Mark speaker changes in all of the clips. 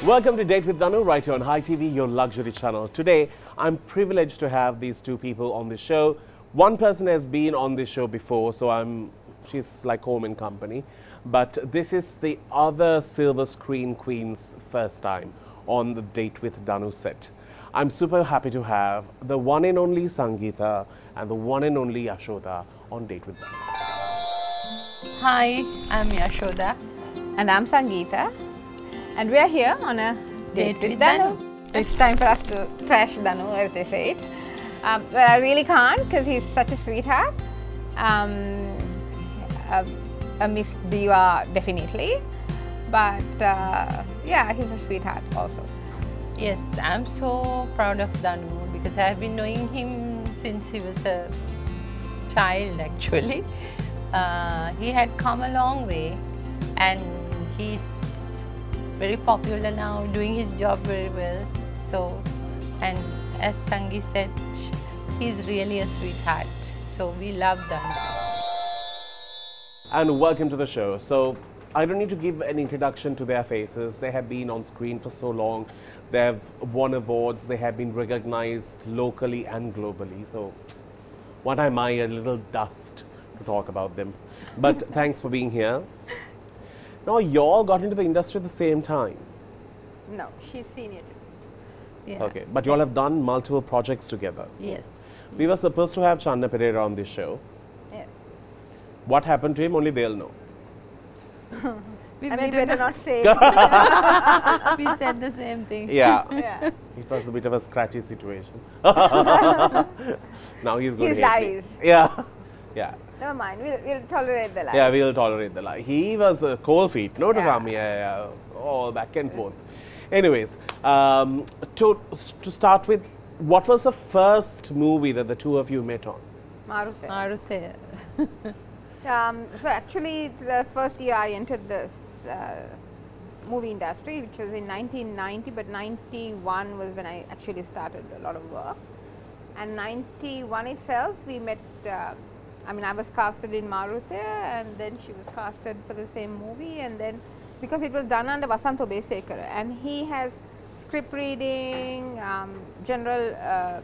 Speaker 1: Welcome to Date with Danu, right here on Hi TV, your luxury channel. Today, I'm privileged to have these two people on the show. One person has been on this show before, so she's like home and company. But this is the other silver screen queen's first time on the Date with Danu set. I'm super happy to have the one and only Sangeetha and the one and only Yashoda on Date with Danu.
Speaker 2: Hi, I'm Yashoda.
Speaker 3: And I'm Sangeetha. And we are here on a date with Danu. It's time for us to trash Danu, as they say it. But I really can't because he's such a sweetheart. A Miss Diva, definitely. But yeah, he's a sweetheart also.
Speaker 2: Yes, I'm so proud of Danu because I've been knowing him since he was a child actually. He had come a long way and he's very popular now, doing his job very well. So, and as Sangi said, he's really a sweetheart. So we love Danu.
Speaker 1: And welcome to the show. So I don't need to give an introduction to their faces. They have been on screen for so long. They have won awards. They have been recognized locally and globally. So what am I, a little dust to talk about them. But thanks for being here. Now, you all got into the industry at the same time.
Speaker 3: No, she's senior too.
Speaker 2: Yeah.
Speaker 1: Okay, but you all have done multiple projects together.
Speaker 2: Yes.
Speaker 1: We were supposed to have Channa Pereira on this show.
Speaker 3: Yes.
Speaker 1: What happened to him, only they'll know.
Speaker 2: We
Speaker 3: better not say.
Speaker 2: We said the same thing.
Speaker 1: Yeah.
Speaker 3: Yeah.
Speaker 1: It was a bit of a scratchy situation. Now he's going to hate me. Yeah. Yeah.
Speaker 3: Never mind, we'll tolerate the lie.
Speaker 1: Yeah, we'll tolerate the lie. He was cold feet, no to
Speaker 3: Yeah.
Speaker 1: come here, all back and forth. Anyways, to start with, what was the first movie that the two of you met on?
Speaker 3: Maruthe.
Speaker 2: Maruthe.
Speaker 3: So actually, the first year I entered this movie industry, which was in 1990, but 91 was when I actually started a lot of work. And 91 itself, we met. I mean, I was casted in Maruthe, and then she was casted for the same movie, and then because it was done under Vasantha Obesekara, and he has script reading, general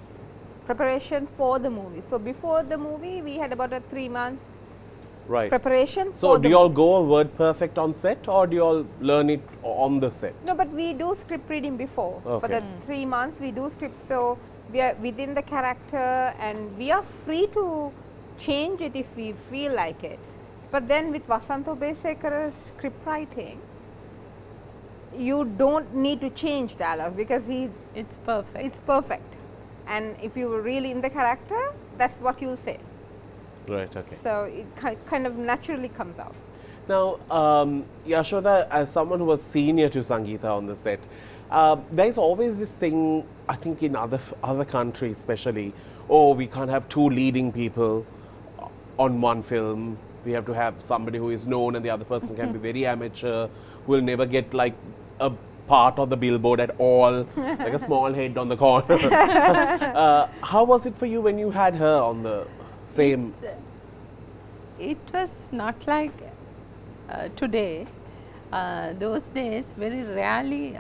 Speaker 3: preparation for the movie. So before the movie, we had about a 3-month preparation.
Speaker 1: So do you all go word perfect on set, or do you all learn it on the set?
Speaker 3: No, but we do script reading before.
Speaker 1: Okay.
Speaker 3: For the 3 months, we do script. So we are within the character, and we are free to change it if we feel like it. But then with Vasantha Obesekara's script writing, you don't need to change dialogue because
Speaker 2: It's perfect.
Speaker 3: it's perfect. And if you were really in the character, that's what you'll say.
Speaker 1: Right, okay.
Speaker 3: So it kind of naturally comes out.
Speaker 1: Now, Yashoda, as someone who was senior to Sangeetha on the set, there's always this thing, I think in other countries especially, oh, we can't have two leading people on one film. We have to have somebody who is known and the other person can be very amateur, who will never get like a part of the billboard at all, like a small head on the corner. How was it for you when you had her on the same?
Speaker 2: It was not like today. Those days, very rarely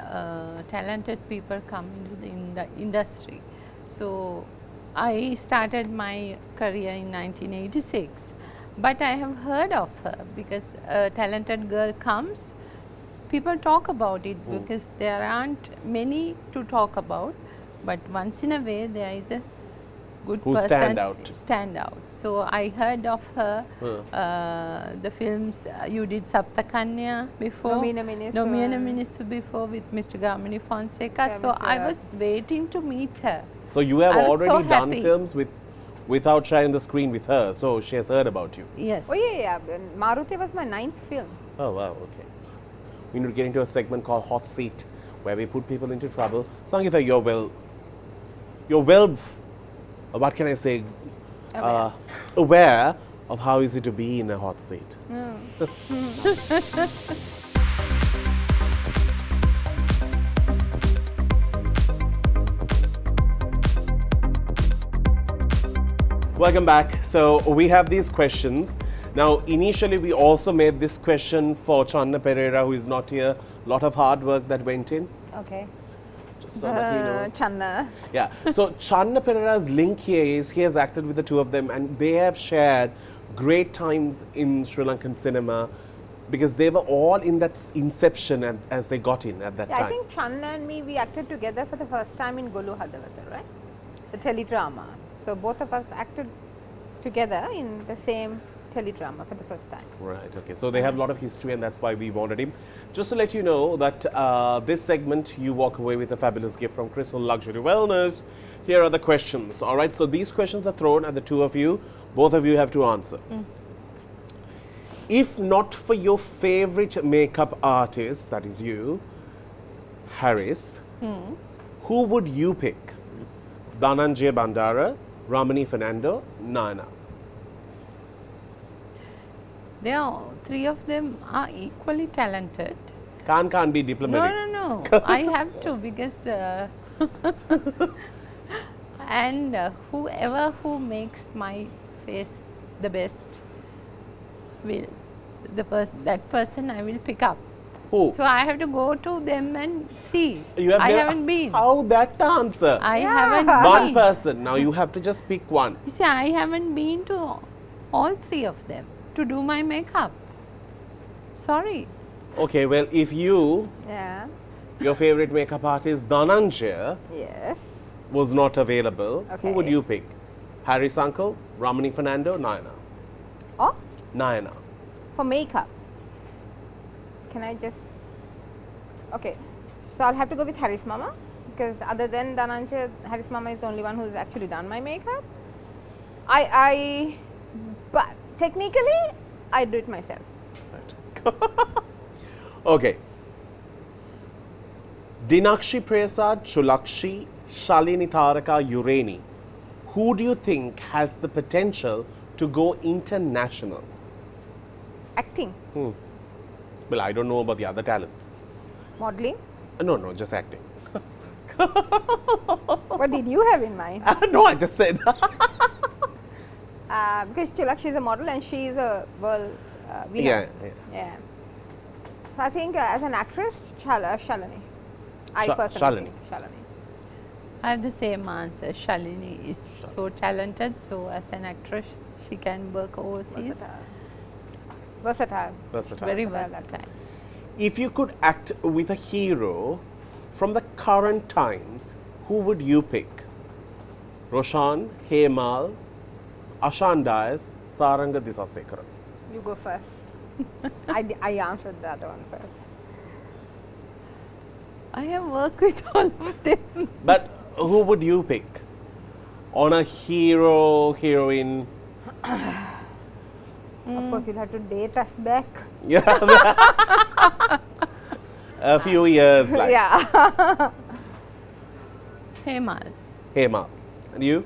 Speaker 2: talented people come into the industry. So I started my career in 1986, but I have heard of her because a talented girl comes, people talk about it because there aren't many to talk about, but once in a way there is a good person stand out. So I heard of her, the films you did Saptakanya before, Nomina Minister before with Mr. Gamini Fonseca. Yeah, so I was waiting to meet her.
Speaker 1: So you have already done films without sharing the screen with her, so she has heard about you.
Speaker 2: Yes.
Speaker 3: Oh yeah. Maruthe was my 9th film.
Speaker 1: Oh wow, okay. We need to get into a segment called Hot Seat, where we put people into trouble. Sangeetha, you're well, what can I say, aware of how is it to be in a hot seat. Welcome back. So we have these questions Now, initially, we also made this question for Channa Pereira, who is not here. A lot of hard work that went in.
Speaker 3: Okay.
Speaker 1: Just so that he knows.
Speaker 3: Channa.
Speaker 1: Yeah. So, Channa Pereira's link here is he has acted with the two of them, and they have shared great times in Sri Lankan cinema because they were all in that inception as they got in at that time.
Speaker 3: I think Channa and me, we acted together for the first time in Golu Hadawata, right? The teledrama. So, both of us acted together in the same teledrama for the first time.
Speaker 1: Right, okay. So they have a lot of history, and that's why we wanted him. Just to let you know that this segment, you walk away with a fabulous gift from Crystal Luxury Wellness. Here are the questions, all right? So these questions are thrown at the two of you. Both of you have to answer. If not for your favorite makeup artist, that is you, Harris, who would you pick? Dhananjay Bandara, Ramani Fernando, Nana.
Speaker 2: They are, three of them are equally talented.
Speaker 1: Can't be diplomatic.
Speaker 2: No. I have to because and whoever who makes my face the best will that person I will pick up.
Speaker 1: Who?
Speaker 2: So I have to go to them and see.
Speaker 1: You have
Speaker 2: I haven't been.
Speaker 1: How that answer?
Speaker 2: I haven't been.
Speaker 1: One person. Now you have to just pick one.
Speaker 2: You see, I haven't been to all three of them to do my makeup. Sorry.
Speaker 1: Okay, well, if you, your favorite makeup artist Dhananjay was not available, who would you pick? Harry's uncle, Ramani Fernando, Nayana?
Speaker 3: Oh?
Speaker 1: Nayana.
Speaker 3: For makeup. Can I just... Okay. So, I'll have to go with Harry's mama because other than Dhananjay, Harry's mama is the only one who's actually done my makeup. But technically, I do it myself.
Speaker 1: Right. Okay. Dinakshi Prasad, Chulakshi, Shalini Taraka, Ureni. Who do you think has the potential to go international?
Speaker 3: Acting.
Speaker 1: Well, I don't know about the other talents.
Speaker 3: Modeling.
Speaker 1: No, just acting.
Speaker 3: What did you have in mind?
Speaker 1: No, I just said.
Speaker 3: Because Chulakshi is a model and she is a world winner. Yeah. So I think as an actress, Shalini. I personally think Shalini.
Speaker 2: I have the same answer. Shalini is so talented, so as an actress, she can work overseas.
Speaker 3: Versatile.
Speaker 2: Very versatile.
Speaker 1: If you could act with a hero from the current times, who would you pick? Roshan, Hemal, Ashan Dias, Saranga Disasekaran.
Speaker 3: You go first. I answered the other one first.
Speaker 2: I have worked with all of them.
Speaker 1: But who would you pick? On a hero, heroine?
Speaker 3: Of course, you'll have to date us back.
Speaker 1: Yeah. A few years, like.
Speaker 3: Yeah.
Speaker 2: Hemal.
Speaker 1: Hemal. And you?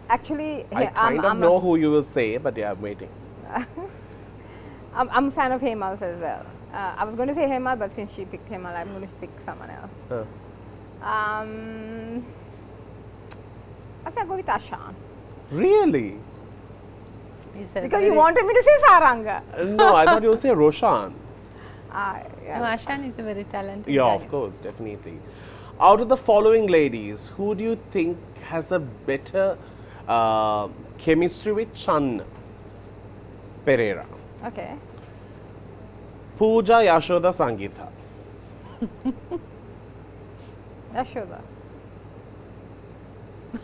Speaker 3: Actually,
Speaker 1: I kind of know who you will say, but yeah, I'm waiting.
Speaker 3: I'm a fan of Hemal's as well. I was going to say Hemal, but since she picked Hemal, I'm going to pick someone else. I say I go with Ashan.
Speaker 1: Really?
Speaker 3: Because you wanted me to say Saranga.
Speaker 1: No, I thought you would say Roshan.
Speaker 2: No, Ashan is a very talented
Speaker 1: Yeah,
Speaker 2: guy.
Speaker 1: of course, definitely. Out of the following ladies, who do you think has a better chemistry with Channa Pereira?
Speaker 3: Okay.
Speaker 1: Pooja, Yashoda, Sangeetha.
Speaker 3: Yashoda.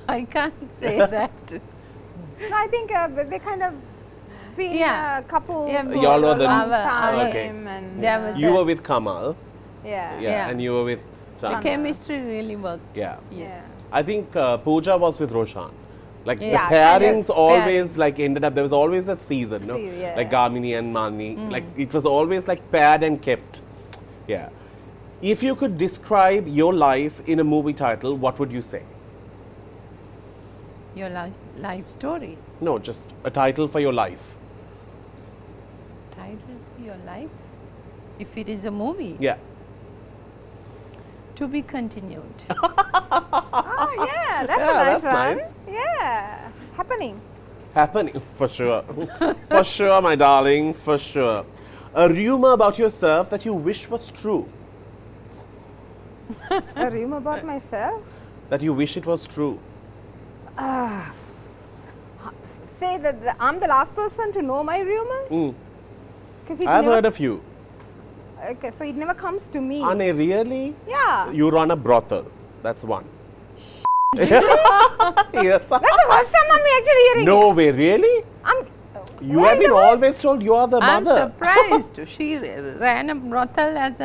Speaker 2: I can't say that.
Speaker 3: No, I think they kind of been a couple for
Speaker 1: Y'all were
Speaker 3: a
Speaker 1: the
Speaker 3: long time.
Speaker 1: okay.
Speaker 3: And
Speaker 1: You were with Kamal.
Speaker 3: Yeah.
Speaker 1: And you were with Channa.
Speaker 2: The chemistry really worked.
Speaker 1: Yeah.
Speaker 2: Yes.
Speaker 1: I think Pooja was with Roshan. Like the
Speaker 3: Yeah,
Speaker 1: pairings
Speaker 3: kind of
Speaker 1: always like ended up, there was always that season, no?
Speaker 3: Yeah.
Speaker 1: Like Gamini and Mani. Like it was always like paired and kept. Yeah. If you could describe your life in a movie title, what would you say?
Speaker 2: Your life story.
Speaker 1: No, just a title for your life.
Speaker 2: Title for your life? If it is a movie?
Speaker 1: Yeah.
Speaker 2: To be continued.
Speaker 3: Oh, yeah, that's a nice
Speaker 1: that's
Speaker 3: one.
Speaker 1: nice.
Speaker 3: Yeah, happening.
Speaker 1: happening, for sure. For sure, my darling, for sure. A rumor about yourself that you wish was true.
Speaker 3: A rumor about myself?
Speaker 1: That you wish it was true.
Speaker 3: Say that I'm the last person to know my rumors?
Speaker 1: I've heard a few.
Speaker 3: Okay, so it never comes to me.
Speaker 1: Ane, really?
Speaker 3: Yeah.
Speaker 1: You run a brothel. That's one. Yes.
Speaker 3: That's the first time I'm actually hearing
Speaker 1: No way, really? You have been always told you are the
Speaker 2: I'm
Speaker 1: mother.
Speaker 2: surprised. She ran a brothel as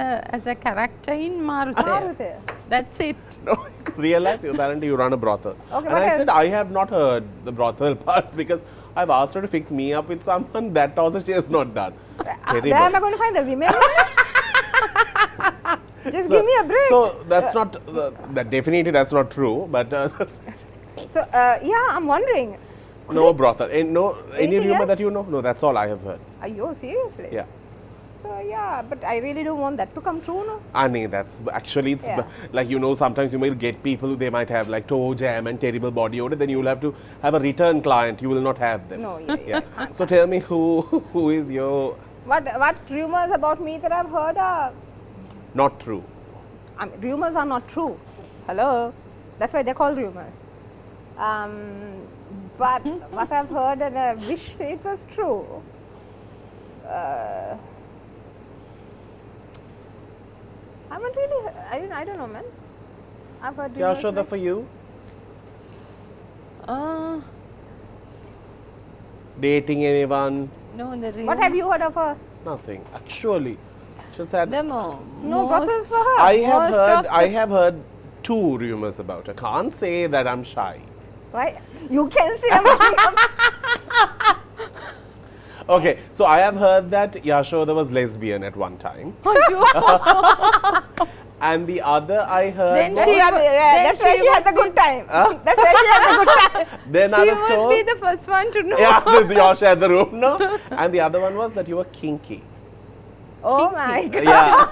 Speaker 2: a character in Maruti. That's it.
Speaker 1: No, in real life, apparently you run a brothel.
Speaker 3: Okay,
Speaker 1: and I said, I have not heard the brothel part because I've asked her to fix me up with someone. That also she has not done.
Speaker 3: Where am I going to find the women? Just give me a break.
Speaker 1: So that's not, that definitely that's not true. But
Speaker 3: so yeah, I'm wondering.
Speaker 1: no brothel. Any
Speaker 3: Anything
Speaker 1: rumor
Speaker 3: else?
Speaker 1: that you know? No, that's all I have heard.
Speaker 3: Are you seriously?
Speaker 1: Yeah.
Speaker 3: So yeah, but I really don't want that to come true, no?
Speaker 1: Annie, that's actually, it's
Speaker 3: Yeah.
Speaker 1: like, you know, sometimes you will get people, they might have like toe jam and terrible body odor, then you will have to have a return client, you will not have them.
Speaker 3: No, yeah.
Speaker 1: So tell me who is your...
Speaker 3: What rumors about me that I've heard are...
Speaker 1: Not true.
Speaker 3: I mean, rumors are not true. Hello? That's why they're called rumors. But what I've heard and I wish it was true. I haven't really, I don't know, man. I've heard rumors.
Speaker 1: Yashoda, for you? Dating anyone?
Speaker 2: No, the
Speaker 3: What have you heard of her?
Speaker 1: Nothing. Actually, she said...
Speaker 3: No
Speaker 2: most-
Speaker 3: brothels for her.
Speaker 1: I have heard 2 rumors about her. Can't say that I'm shy.
Speaker 3: Right? You can say I'm
Speaker 1: Okay, so I have heard that Yashoda was lesbian at one time. And the other I heard
Speaker 2: Then
Speaker 1: was,
Speaker 3: that's where she had the good time. That's where she had the good time.
Speaker 1: then I
Speaker 2: She
Speaker 1: was
Speaker 2: would
Speaker 1: told,
Speaker 2: be the first one to know.
Speaker 1: yeah, Yosh had the room, no? And the other one was that you were kinky.
Speaker 3: Oh my God.
Speaker 1: Yeah.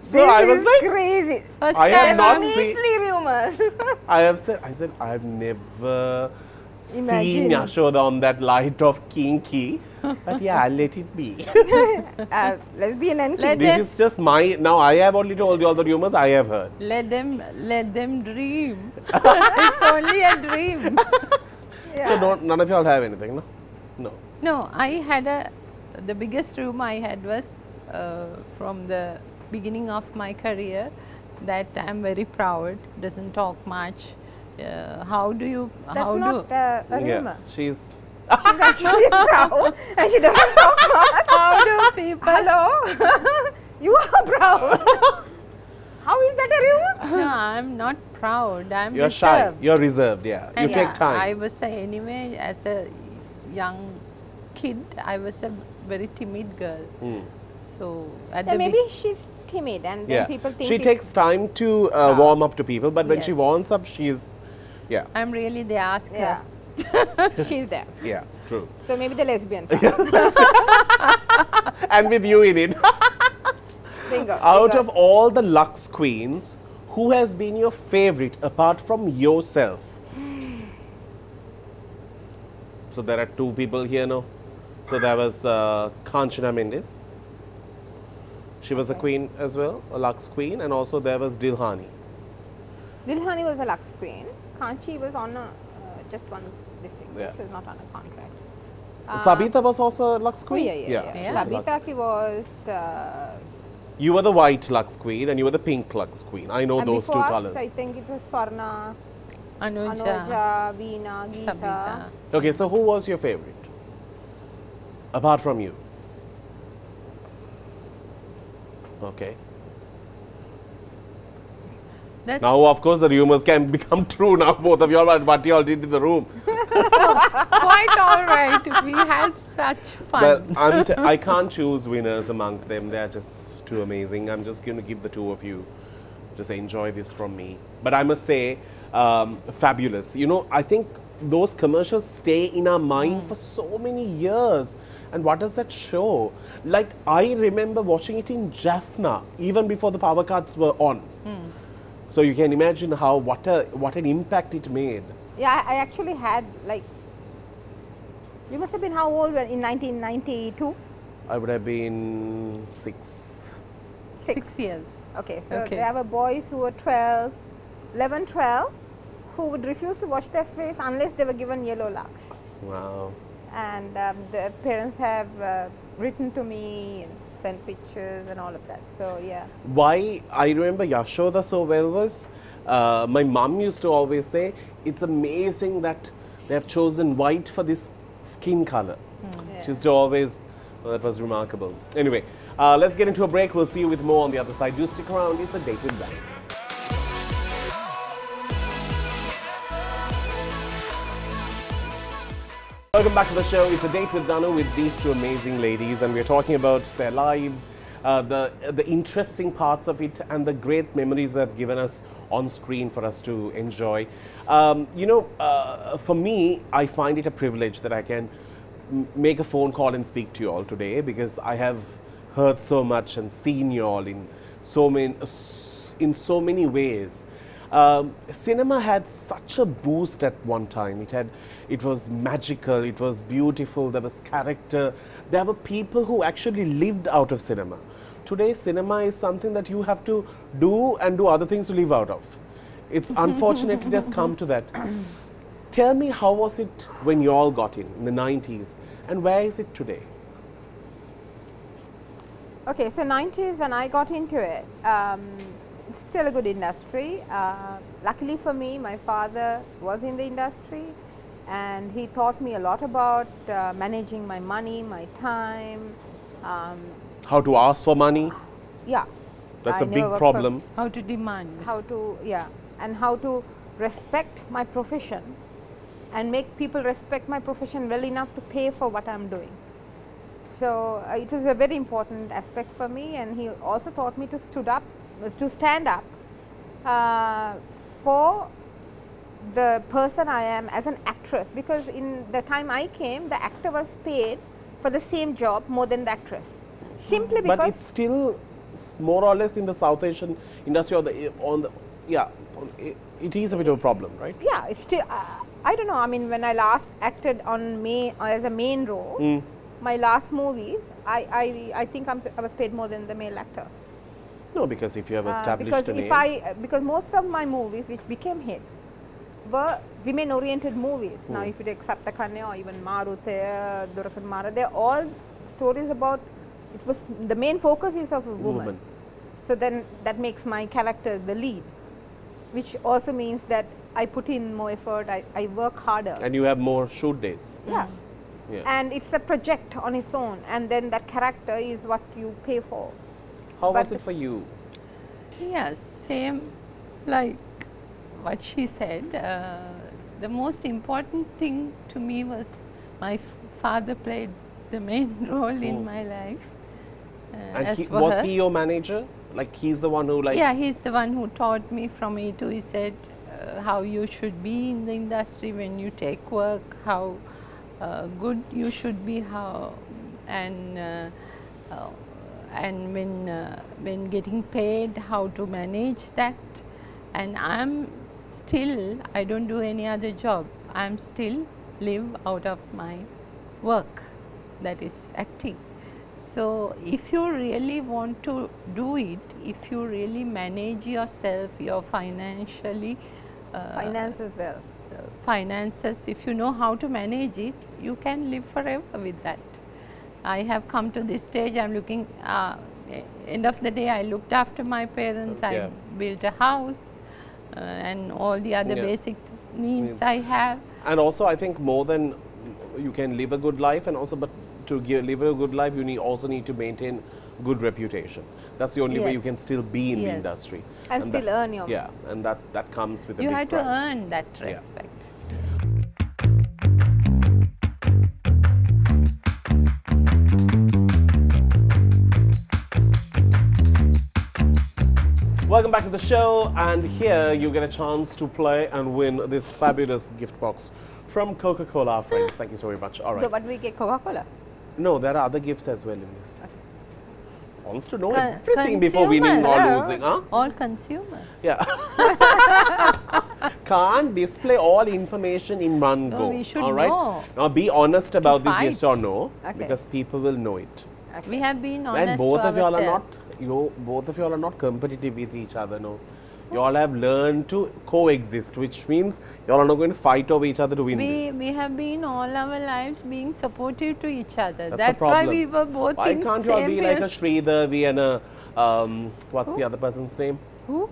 Speaker 1: So I was
Speaker 3: This is
Speaker 1: like,
Speaker 3: crazy.
Speaker 2: First
Speaker 1: I have
Speaker 2: time
Speaker 1: not
Speaker 2: I'm-
Speaker 1: seen,
Speaker 3: Completely rumors.
Speaker 1: I said, I have never seen
Speaker 3: Imagine.
Speaker 1: Yashoda on that light of kinky. But yeah, I'll let it be.
Speaker 3: Lesbian and
Speaker 2: Let
Speaker 1: This
Speaker 2: them-
Speaker 1: is just my, now I have only told you all the rumors I have heard.
Speaker 2: Let them dream. It's only a dream.
Speaker 1: So none of y'all have anything, no? No.
Speaker 2: No, I had the biggest room I had was from the beginning of my career that I'm very proud, doesn't talk much. How do you,
Speaker 3: That's
Speaker 2: how
Speaker 3: not
Speaker 2: do,
Speaker 3: a
Speaker 1: Yeah,
Speaker 3: rumor.
Speaker 1: she's...
Speaker 3: She's actually proud and she doesn't talk much.
Speaker 2: how do people,
Speaker 3: Hello? You are proud. How is that a rumor?
Speaker 2: no, I'm not proud, I'm
Speaker 1: You're shy,
Speaker 2: reserved.
Speaker 1: you're reserved, yeah. You
Speaker 2: And
Speaker 1: take time.
Speaker 2: I was anyway, as a young kid, I was a very timid girl. So at
Speaker 3: Yeah,
Speaker 2: the
Speaker 3: maybe she's timid and then
Speaker 1: Yeah.
Speaker 3: people think
Speaker 1: She
Speaker 3: it's-
Speaker 1: takes time to warm up to people, but when she
Speaker 2: Yes.
Speaker 1: warms up, she's... Yeah,
Speaker 2: I'm really the asker.
Speaker 3: Yeah. She's there.
Speaker 1: yeah, true.
Speaker 3: So maybe the lesbian.
Speaker 1: And with you in it.
Speaker 3: Bingo.
Speaker 1: Out of all the Lux Queens, who has been your favorite apart from yourself? So there are 2 people here now. So there was Kanchana Mendes. She was a queen as well, a Lux Queen, and also there was Dilhani.
Speaker 3: Dilhani was a Lux Queen. Kanchi was on a, just one listing.
Speaker 1: Yeah.
Speaker 3: She was not on a contract.
Speaker 1: Sabita was also a Lux
Speaker 3: Oh,
Speaker 1: Queen?
Speaker 3: yeah.
Speaker 1: she was a Lux
Speaker 3: Sabita ki was.
Speaker 1: You were the white Lux Queen and you were the pink Lux Queen. I know
Speaker 3: and
Speaker 1: those 2
Speaker 3: before us,
Speaker 1: colors.
Speaker 3: I think it was Swarna,
Speaker 2: Anuja,
Speaker 3: Anuja, Veena, Geeta.
Speaker 2: Sabita.
Speaker 1: Okay, so who was your favorite? Apart from you? Okay.
Speaker 2: That's
Speaker 1: Now, of course, the rumors can become true now, both of y'all, what y'all did in the room.
Speaker 2: quite all right. We had such fun.
Speaker 1: Well, I can't choose winners amongst them. They're just too amazing. I'm just going to give the 2 of you. Just enjoy this from me. But I must say, fabulous. You know, I think those commercials stay in our mind for so many years. And what does that show? Like, I remember watching it in Jaffna, even before the power cuts were on. So you can imagine what an impact it made.
Speaker 3: Yeah, I actually had like, you must have been how old in 1992?
Speaker 1: I would have been 6.
Speaker 2: 6 years.
Speaker 3: Okay, so
Speaker 2: Okay.
Speaker 3: there were boys who were 12, 11, 12, who would refuse to wash their face unless they were given yellow lux.
Speaker 1: Wow.
Speaker 3: And the parents have written to me and sent pictures and all of that. So yeah.
Speaker 1: Why I remember Yashoda so well was, my mum used to always say, it's amazing that they have chosen white for this skin color.
Speaker 3: Yeah.
Speaker 1: She used to always, well, that was remarkable. Anyway, let's get into a break. We'll see you with more on the other side. Do stick around. It's a date with Danu. Welcome back to the show. It's a date with Danu with these two amazing ladies, and we're talking about their lives, the interesting parts of it, and the great memories they've given us on screen for us to enjoy. For me, I find it a privilege that I can make a phone call and speak to you all today, because I have heard so much and seen you all in so many ways. Cinema had such a boost at one time. It was magical, it was beautiful, there was character. There were people who actually lived out of cinema. Today, cinema is something that you have to do and do other things to live out of. It's unfortunately it has come to that. Tell me, how was it when you all got in the 90s, and where is it today?
Speaker 3: Okay, so 90s when I got into it, it's still a good industry. Luckily for me, my father was in the industry, and he taught me a lot about managing my money, my time.
Speaker 1: How to ask for money?
Speaker 3: Yeah.
Speaker 1: That's
Speaker 3: I
Speaker 1: a
Speaker 3: never
Speaker 1: big
Speaker 3: worked for-
Speaker 1: problem.
Speaker 2: How to demand.
Speaker 3: And how to respect my profession and make people respect my profession well enough to pay for what I'm doing. So it was a very important aspect for me, and he also taught me to stand up for the person I am as an actress, because in the time I came, the actor was paid for the same job more than the actress, simply because.
Speaker 1: But it's still more or less in the South Asian industry, it is a bit of a problem, right?
Speaker 3: Yeah, it's still. I don't know. I mean, when I last acted as a main role, my last movies, I think I was paid more than the male actor.
Speaker 1: No, because if you have established a name.
Speaker 3: Because most of my movies which became hit were women-oriented movies. Now, if you take Saptakanya or even Maruthe, Durakan Mara, they're all stories about. The main focus is of a woman. So then that makes my character the lead, which also means that I put in more effort. I work harder.
Speaker 1: And you have more shoot days.
Speaker 3: Yeah.
Speaker 1: Yeah.
Speaker 3: And it's a project on its own, and then that character is what you pay for.
Speaker 1: How was it for you?
Speaker 2: Yes, same like what she said. The most important thing to me was my father played the main role in my life.
Speaker 1: And was he your manager? Like, he's the one who
Speaker 2: Yeah, he's the one who taught me from A to Z how you should be in the industry when you take work, how good you should be, and when getting paid, how to manage that. And I don't do any other job. I'm still live out of my work, that is acting. So if you really want to do it, if you really manage yourself, your financially
Speaker 3: Finance as well.
Speaker 2: finances, if you know how to manage it, you can live forever with that. I have come to this stage, I'm looking, end of the day I looked after my parents, I built a house and all the other basic needs I have.
Speaker 1: And also, I think more than you can live a good life, and also, but to live a good life, you also need to maintain good reputation. That's the only way you can still be in the industry.
Speaker 3: And still earn your money.
Speaker 1: Yeah, and that comes with a
Speaker 2: You
Speaker 1: big
Speaker 2: have
Speaker 1: price.
Speaker 2: to earn that respect.
Speaker 1: Welcome back to the show, and here you get a chance to play and win this fabulous gift box from Coca-Cola, friends. Thank you so very much. All right.
Speaker 3: So what do we get? Coca-Cola?
Speaker 1: No, there are other gifts as well in this.
Speaker 3: Okay.
Speaker 1: Wants to know everything before winning or losing, huh?
Speaker 2: All consumers.
Speaker 1: Yeah. can't display all information in one
Speaker 2: No,
Speaker 1: go.
Speaker 2: we should
Speaker 1: all right?
Speaker 2: know.
Speaker 1: Now be honest about this,
Speaker 2: fight.
Speaker 1: yes or no,
Speaker 3: Okay.
Speaker 1: because people will know it.
Speaker 2: We have been honest
Speaker 1: And both
Speaker 2: to
Speaker 1: of y'all are not,
Speaker 2: ourselves.
Speaker 1: both of y'all are not competitive with each other, no. You all have learned to coexist, which means you all are not going to fight over each other to win this.
Speaker 2: We have been all our lives being supportive to each other.
Speaker 1: That's the
Speaker 2: That's why
Speaker 1: problem.
Speaker 2: we were both
Speaker 1: Why
Speaker 2: in
Speaker 1: can't you all
Speaker 2: same
Speaker 1: be like a
Speaker 2: field.
Speaker 1: Sridevi and a, what's the other person's name?
Speaker 2: Who?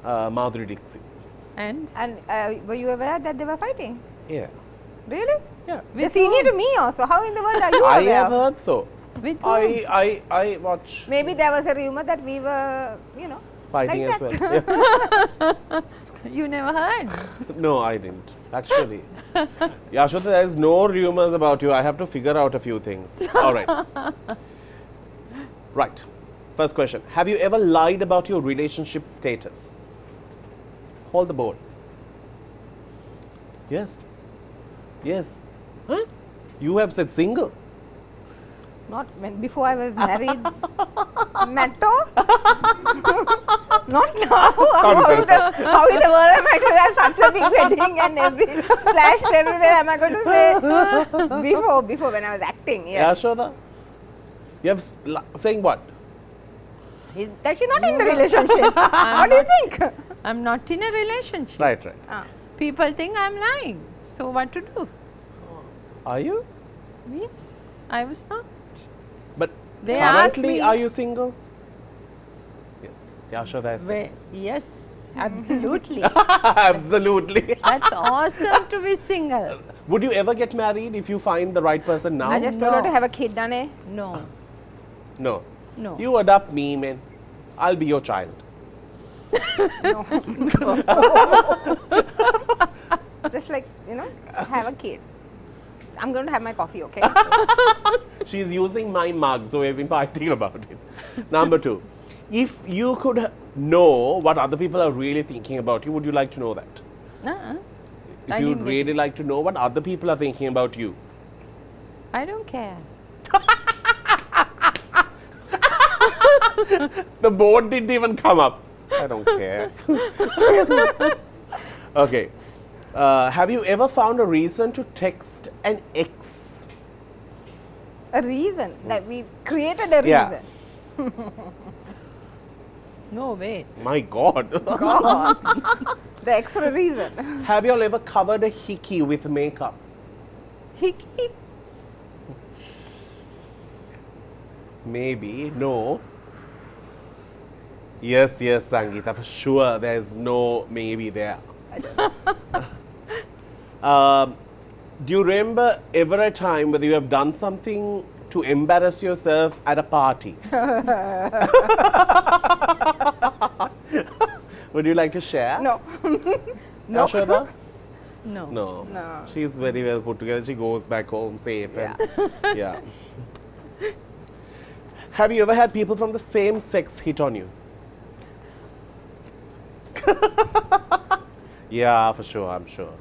Speaker 1: Madhuri Dixit.
Speaker 2: And
Speaker 3: were you aware that they were fighting?
Speaker 1: Yeah.
Speaker 3: Really?
Speaker 1: Yeah.
Speaker 3: They're senior to me also. How in the world are you
Speaker 1: I
Speaker 3: aware?
Speaker 1: have heard so.
Speaker 2: with whom?
Speaker 1: I watch
Speaker 3: Maybe there was a rumor that we were,
Speaker 1: fighting
Speaker 3: like
Speaker 1: as
Speaker 3: that.
Speaker 1: well. Yeah.
Speaker 2: You never heard.
Speaker 1: No, I didn't. Actually. Yashoda, there is no rumors about you. I have to figure out a few things. All right. Right. First question. Have you ever lied about your relationship status? Hold the board. Yes. Yes. Huh? You have said single.
Speaker 3: Not when before I was married. Matto? Not now. How in the world am I going to have such a big wedding and splashed everywhere? Am I going to say before when I was acting? Yes.
Speaker 1: Yashoda? You have saying what?
Speaker 3: That she's not in the relationship. What do you think?
Speaker 2: I'm not in a relationship.
Speaker 1: Right, right.
Speaker 2: People think I'm lying. So what to do?
Speaker 1: Are you?
Speaker 2: Yes, I was not.
Speaker 1: But
Speaker 2: They asked
Speaker 1: currently,
Speaker 2: me-
Speaker 1: are you single? Yes. Yashoda has said.
Speaker 2: Yes, absolutely.
Speaker 1: Absolutely.
Speaker 2: That's awesome to be single.
Speaker 1: Would you ever get married if you find the right person now?
Speaker 3: I just told her
Speaker 2: No.
Speaker 3: to have a kid, Danu.
Speaker 2: No,
Speaker 1: No.
Speaker 2: no.
Speaker 1: You adopt me, man. I'll be your child.
Speaker 3: Just like, have a kid. I'm going to have my coffee, okay?
Speaker 1: She's using my mug, so we've been fighting about it. Number 2. If you could know what other people are really thinking about you, would you like to know that? If
Speaker 2: I
Speaker 1: you would
Speaker 2: didn't get
Speaker 1: really like to know what other people are thinking about you.
Speaker 2: I don't care.
Speaker 1: The board didn't even come up. I don't care. Okay. Have you ever found a reason to text an ex?
Speaker 3: A reason that we created a
Speaker 1: Yeah.
Speaker 3: reason.
Speaker 2: No way.
Speaker 1: My God.
Speaker 3: God. The extra reason.
Speaker 1: Have you all ever covered a hickey with makeup?
Speaker 2: Hickey?
Speaker 1: Maybe. No. Yes, yes, Sangeetha. For sure, there's no maybe there. Do you remember ever a time whether you have done something to embarrass yourself at a party? Would you like to share?
Speaker 3: No. No.
Speaker 1: Yashoda?
Speaker 2: No.
Speaker 1: No.
Speaker 3: No.
Speaker 1: She's very well put together. She goes back home safe.
Speaker 3: Yeah.
Speaker 1: And, yeah. Have you ever had people from the same sex hit on you? Yeah, for sure. I'm sure.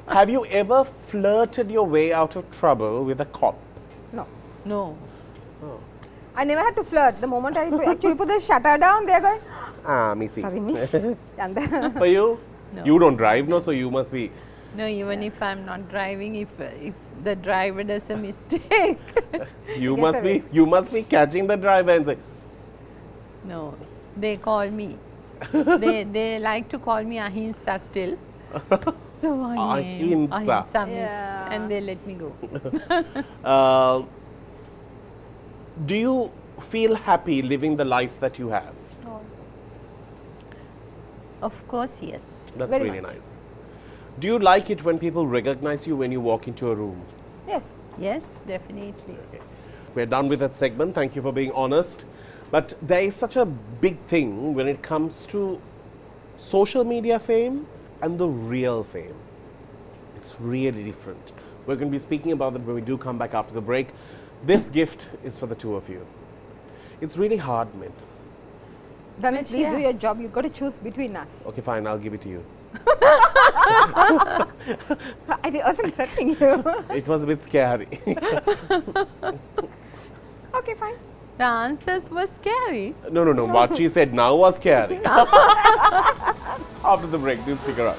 Speaker 1: Have you ever flirted your way out of trouble with a cop?
Speaker 3: No.
Speaker 2: No.
Speaker 3: I never had to flirt. The moment I actually put the shutter down, they're going,
Speaker 1: Ah, missy.
Speaker 3: sorry, miss. And then
Speaker 1: For you?
Speaker 2: No.
Speaker 1: You don't drive, no? So you must be.
Speaker 2: No, even if I'm not driving, if the driver does a mistake.
Speaker 1: You
Speaker 3: Yes,
Speaker 1: must
Speaker 3: I
Speaker 1: be. You must be catching the driver and say,
Speaker 2: No, they call me. they like to call me Ahimsa still. So I am
Speaker 1: Ahimsa.
Speaker 2: Ahimsa miss,
Speaker 3: Yeah.
Speaker 2: and they let me go.
Speaker 1: Do you feel happy living the life that you have?
Speaker 2: Of course, yes.
Speaker 1: That's
Speaker 3: Very
Speaker 1: really
Speaker 3: much.
Speaker 1: nice. Do you like it when people recognize you when you walk into a room?
Speaker 3: yes.
Speaker 2: Yes, definitely.
Speaker 1: Okay. We're done with that segment. Thank you for being honest. But there is such a big thing when it comes to social media fame and the real fame. It's really different. We're going to be speaking about that when we do come back after the break. This gift is for the two of you. It's really hard, man.
Speaker 3: Then please
Speaker 2: yeah.
Speaker 3: do your job. You've got to choose between us.
Speaker 1: Okay, fine. I'll give it to you.
Speaker 3: I wasn't threatening you.
Speaker 1: It was a bit scary.
Speaker 3: Okay, fine.
Speaker 2: The answers were scary.
Speaker 1: No. What she said now was scary. After the break, do stick around.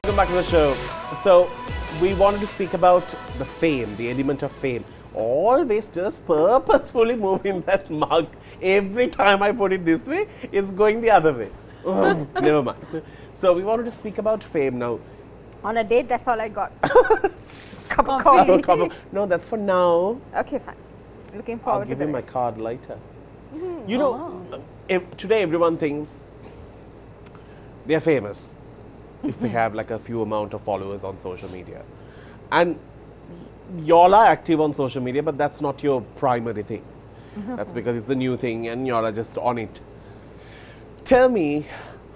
Speaker 1: Welcome back to the show. So, we wanted to speak about the fame, the element of fame. Always just purposefully moving that mug. Every time I put it this way, it's going the other way. Oh, never mind. So, we wanted to speak about fame now.
Speaker 3: On a date, that's all I got.
Speaker 2: Cup of
Speaker 3: coffee.
Speaker 1: No, that's for now.
Speaker 3: Okay, fine. Looking forward
Speaker 1: I'll give
Speaker 3: to
Speaker 1: you
Speaker 3: the
Speaker 1: my
Speaker 3: rest.
Speaker 1: card later. You know, today everyone thinks they are famous if they have like a few amount of followers on social media. And y'all are active on social media, but that's not your primary thing. That's because it's a new thing and y'all are just on it. Tell me,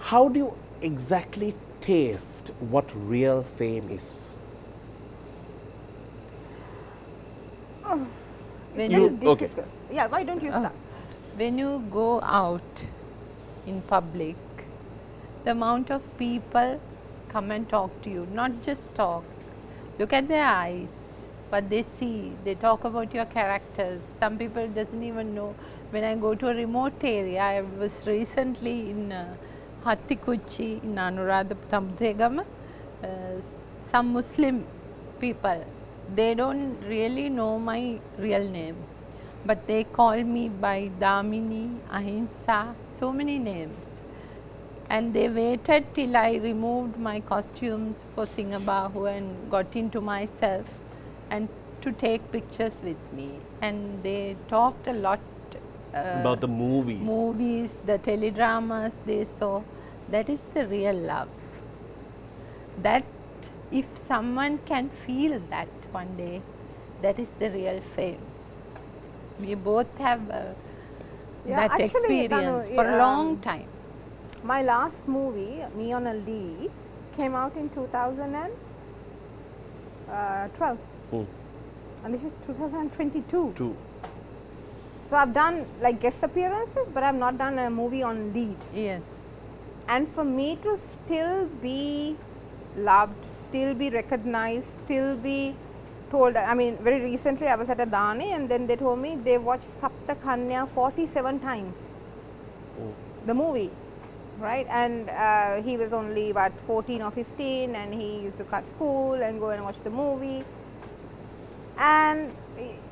Speaker 1: how do you exactly taste what real fame is?
Speaker 3: It's
Speaker 1: You-
Speaker 3: very
Speaker 1: okay.
Speaker 3: difficult. Yeah, why don't you start?
Speaker 2: When you go out in public, the amount of people come and talk to you, not just talk, look at their eyes, what they see, they talk about your characters. Some people doesn't even know. When I go to a remote area, I was recently in Hattikuchi in Anuradhapura, some Muslim people, they don't really know my real name, but they call me by Damini, Ahimsa, so many names. And they waited till I removed my costumes for Singabahu and got into myself and to take pictures with me. And they talked a lot
Speaker 1: About the movies.
Speaker 2: the teledramas they saw. That is the real love. That if someone can feel that one day, that is the real fame. We both have
Speaker 3: Yeah,
Speaker 2: that
Speaker 3: actually,
Speaker 2: experience
Speaker 3: Danu,
Speaker 2: for a long time.
Speaker 3: My last movie, Me on a Lead, came out in 2012. And this is 2022.
Speaker 1: Too.
Speaker 3: So I've done like guest appearances, but I've not done a movie on lead.
Speaker 2: Yes.
Speaker 3: And for me to still be loved, still be recognized, still be told, I mean, very recently I was at a Dani and then they told me they watched Sapta Kanya 47 times, the movie, right? And he was only what, 14 or 15, and he used to cut school and go and watch the movie. And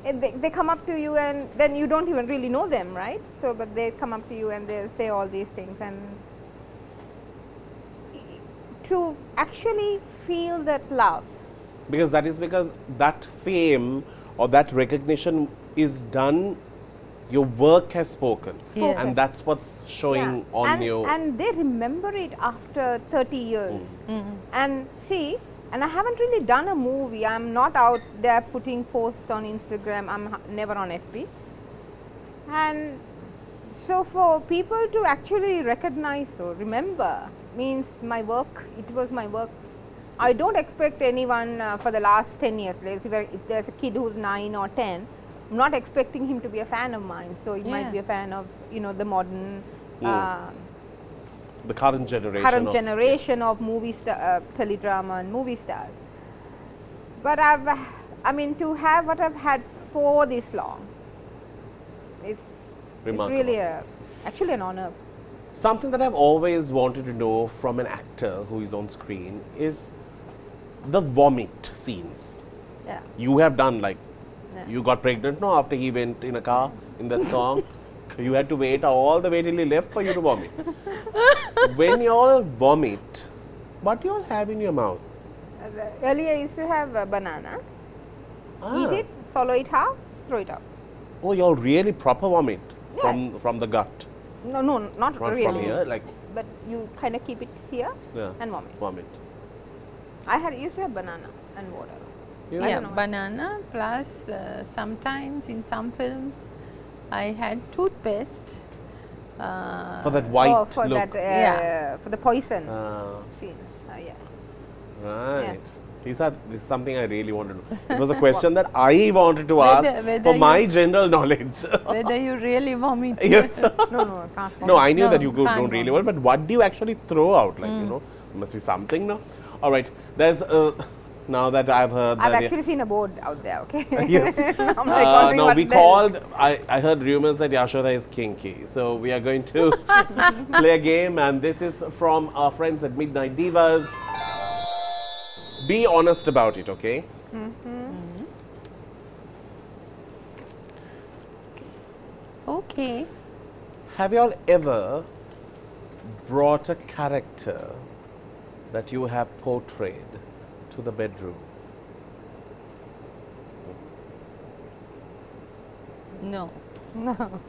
Speaker 3: they come up to you and then you don't even really know them, right? So, but they come up to you and they'll say all these things, and to actually feel that love.
Speaker 1: Because that fame or that recognition is done, your work has spoken.
Speaker 2: Yes.
Speaker 1: And that's what's showing on
Speaker 3: and,
Speaker 1: your...
Speaker 3: and they remember it after 30 years. And see, and I haven't really done a movie. I'm not out there putting posts on Instagram. I'm never on FB. And so for people to actually recognize or remember means my work, it was my work. I don't expect anyone for the last 10 years, if there's a kid who's 9 or 10, I'm not expecting him to be a fan of mine. So he might be a fan of, you know, the modern,
Speaker 1: the current generation
Speaker 3: of movie star, teledrama and movie stars. But I mean, to have what I've had for this long, it's really actually an honor.
Speaker 1: Something that I've always wanted to know from an actor who is on screen is the vomit scenes.
Speaker 3: Yeah.
Speaker 1: You have done, like, you got pregnant, no, after he went in a car in that song. You had to wait all the way till he left for you to vomit. When you all vomit, what do you all have in your mouth?
Speaker 3: Earlier I used to have a banana, eat it, swallow it half, throw it out.
Speaker 1: Oh, you all really proper vomit from the gut.
Speaker 3: No, not really.
Speaker 1: From here, like.
Speaker 3: But you kind of keep it here and vomit. I used to have banana and water.
Speaker 2: Yeah, banana plus sometimes in some films I had toothpaste.
Speaker 1: For that white
Speaker 3: for
Speaker 1: look.
Speaker 3: That, for the poison scenes.
Speaker 1: Right. This is something I really wanted to know. It was a question that I wanted to ask for my general knowledge.
Speaker 2: Whether you really vomit.
Speaker 1: Yes.
Speaker 3: No, I can't vomit.
Speaker 1: No, I knew that you don't really vomit, but what do you actually throw out? Like, you know, there must be something, no? All right. There's, now that I've heard
Speaker 3: I've
Speaker 1: that...
Speaker 3: actually seen a board out there, okay?
Speaker 1: Yes.
Speaker 3: I'm like
Speaker 1: no, we called, I heard rumors that Yashoda is kinky. So we are going to play a game, and this is from our friends at Midnight Divas. Be honest about it, okay?
Speaker 2: Okay.
Speaker 1: Have you all ever brought a character that you have portrayed to the bedroom?
Speaker 2: No.
Speaker 3: No.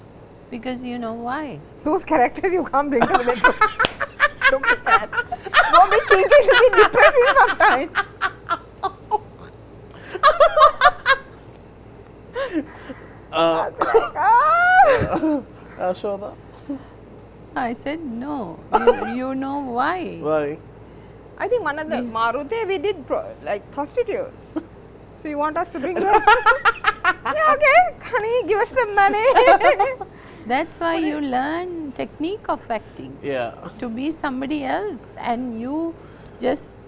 Speaker 2: Because you know why?
Speaker 3: Those characters you can't bring to the bedroom. Don't be that. Don't be thinking to be depressing sometimes.
Speaker 1: Yashoda?
Speaker 2: I said no. You know why?
Speaker 1: Why?
Speaker 3: I think one of the Marute we did like prostitutes. So you want us to bring them? Yeah, okay, honey, give us some money.
Speaker 2: That's why you learn technique of acting.
Speaker 1: Yeah.
Speaker 2: To be somebody else, and you just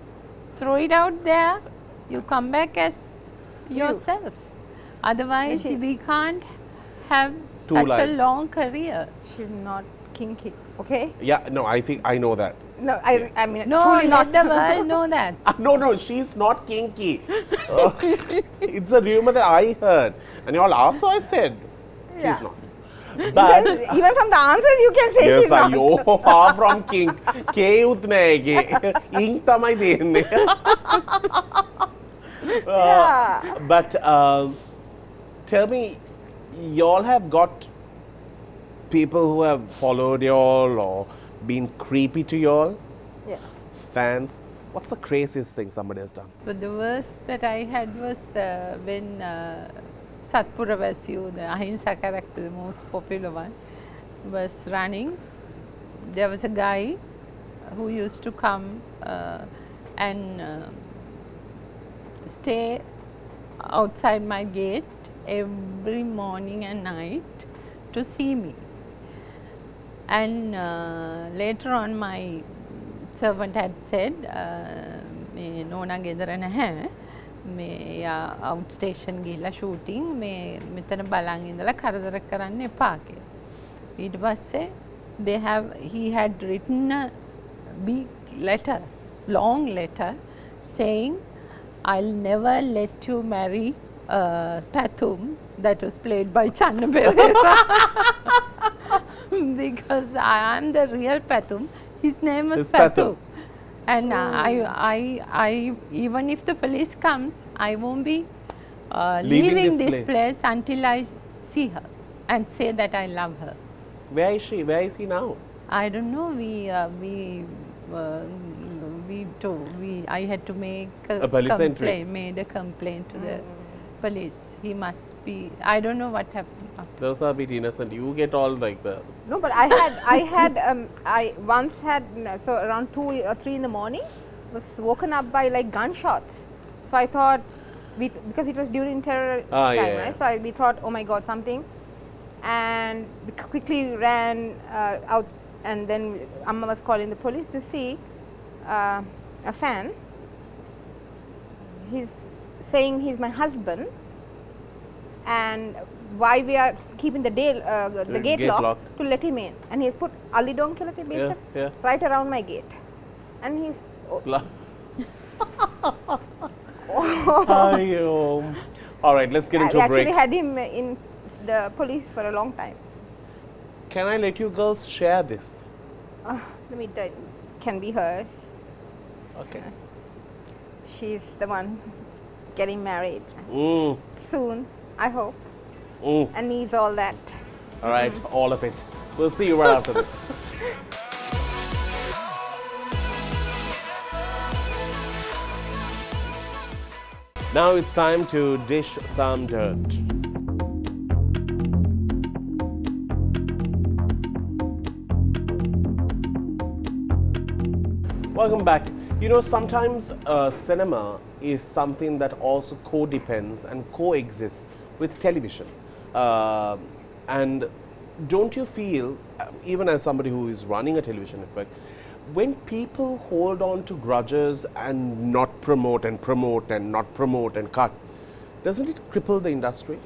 Speaker 2: throw it out there. You come back as yourself. Otherwise, we can't have such a long career.
Speaker 3: She's not kinky, okay?
Speaker 1: Yeah, no, I think I know that.
Speaker 3: No, I mean,
Speaker 2: No,
Speaker 3: truly
Speaker 2: let
Speaker 3: not.
Speaker 2: the world know that.
Speaker 1: No, she's not kinky. It's a rumor that I heard. And you all asked, so I said,
Speaker 3: Yeah.
Speaker 1: she's not. But
Speaker 3: Even from the answers you can say
Speaker 1: yes,
Speaker 3: she's not.
Speaker 1: you're far from kink. K utne ink tamai denne.
Speaker 3: Yeah.
Speaker 1: But tell me, y'all have got people who have followed y'all or been creepy to y'all?
Speaker 3: Yeah.
Speaker 1: Fans? What's the craziest thing somebody has done?
Speaker 2: But the worst that I had was when Satpura Vasu, the Ahimsa character, the most popular one, was running. There was a guy who used to come and stay outside my gate every morning and night to see me. And later on, my servant had said, "Me nona gedara naha, me outstation gila shooting, me metana balang indala karadara karanne epa kiyala." ඊට පස්සේ he had written a big letter, long letter, saying, "I'll never let you marry Pathum," that was played by Channa Pereira. Because I am the real Pathum. His name was Pathum. And I even if the police comes, I won't be leaving this place until I see her and say that I love her.
Speaker 1: Where is she? Where is he now?
Speaker 2: I don't know. I had to make a
Speaker 1: police entry.
Speaker 2: complaint. Made a complaint to the police. He must be. I don't know what happened after.
Speaker 1: Those are a bit innocent. You get all like the.
Speaker 3: No, but I once had, so around 2 or 3 in the morning, was woken up by like gunshots. So I thought, because it was during terror time,
Speaker 1: yeah.
Speaker 3: right? So we thought, oh my God, something. And we quickly ran out, and then Amma was calling the police to see a fan. He's saying he's my husband, and why we are keeping the gate locked to let him in, and he's put alidon kelate basic right around my gate, and he's
Speaker 1: all right, let's get into a break.
Speaker 3: Actually had him in the police for a long time.
Speaker 1: Can I let you girls share this?
Speaker 3: Let me tell you, can be hers.
Speaker 1: Okay.
Speaker 3: She's the one who's getting married soon, I hope, and needs all that.
Speaker 1: All right, all of it. We'll see you right after this. Now it's time to dish some dirt. Welcome back. You know, sometimes cinema is something that also co-depends and coexists with television. And don't you feel, even as somebody who is running a television network, when people hold on to grudges and not promote and promote and not promote and cut, doesn't it cripple the industry?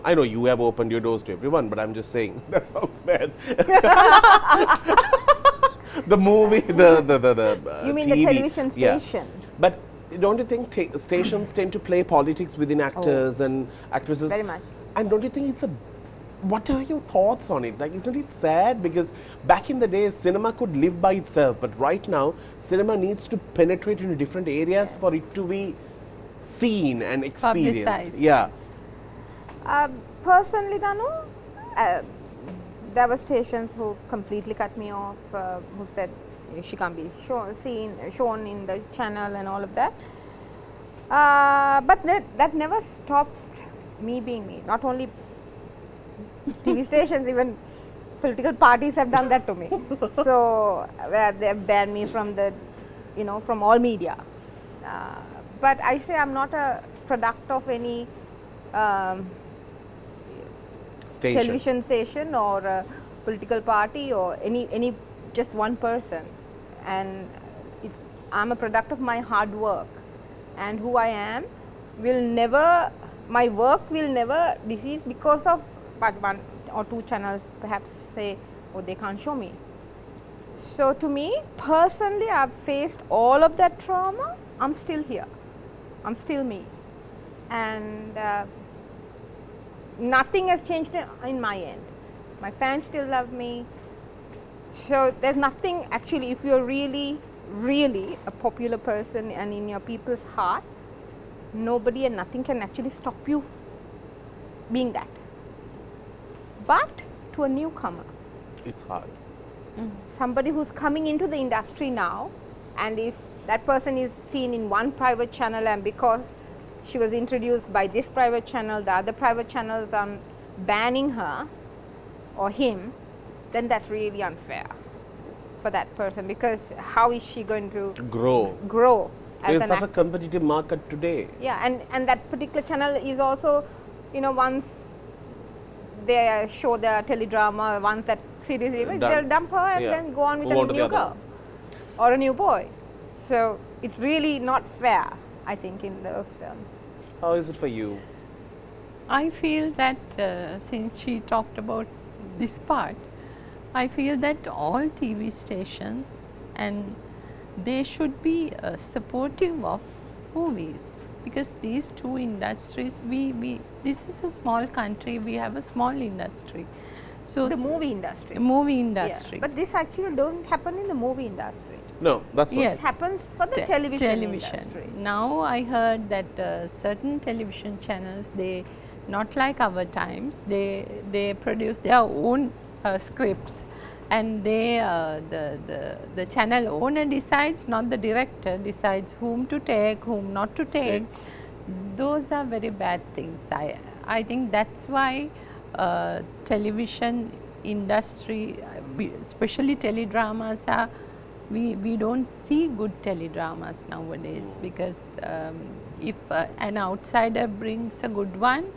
Speaker 1: I know you have opened your doors to everyone, but I'm just saying, that sounds bad. The movie, the
Speaker 3: you mean
Speaker 1: TV,
Speaker 3: the television station?
Speaker 1: But don't you think stations tend to play politics within actors and actresses?
Speaker 3: Very much.
Speaker 1: And don't you think it's a, what are your thoughts on it? Like, isn't it sad? Because back in the day, cinema could live by itself, but right now, cinema needs to penetrate into different areas for it to be seen and experienced.
Speaker 2: Publicized.
Speaker 1: Yeah.
Speaker 3: Personally, Danu, there were stations who completely cut me off, who said she can't be shown in the channel and all of that. But that never stopped me being me. Not only TV stations, even political parties have done that to me. So where they have banned me from the, from all media. But I say I'm not a product of any television station or a political party or any just one person, and I'm a product of my hard work, and who I am will never, my work will never disease because of one or two channels perhaps say, oh, they can't show me. So to me personally, I've faced all of that trauma. I'm still here, I'm still me, and nothing has changed in my end. My fans still love me. So there's nothing, actually, if you're really, really a popular person and in your people's heart, nobody and nothing can actually stop you being that. But to a newcomer,
Speaker 1: it's hard.
Speaker 3: Somebody who's coming into the industry now, and if that person is seen in one private channel, and because she was introduced by this private channel, the other private channels are banning her or him, then that's really unfair for that person, because how is she going to grow as
Speaker 1: There's such a competitive market today.
Speaker 3: Yeah, and that particular channel is also, once they show the teledrama, once that series is, they'll dump her and then go on with a new girl or a new boy. So it's really not fair, I think, in those terms.
Speaker 1: How is it for you?
Speaker 2: I feel that since she talked about this part, I feel that all TV stations, and they should be supportive of movies, because these two industries, this is a small country, we have a small industry. So
Speaker 3: the movie industry.
Speaker 2: Yeah.
Speaker 3: But this actually don't happen in the movie industry.
Speaker 1: No, that's what
Speaker 3: This happens for the television industry.
Speaker 2: Now I heard that certain television channels, they, not like our times, they produce their own scripts, and they the channel owner decides, not the director decides whom to take, whom not to take. Those are very bad things. I think that's why television industry, especially teledramas, are, we don't see good teledramas nowadays, because if an outsider brings a good one,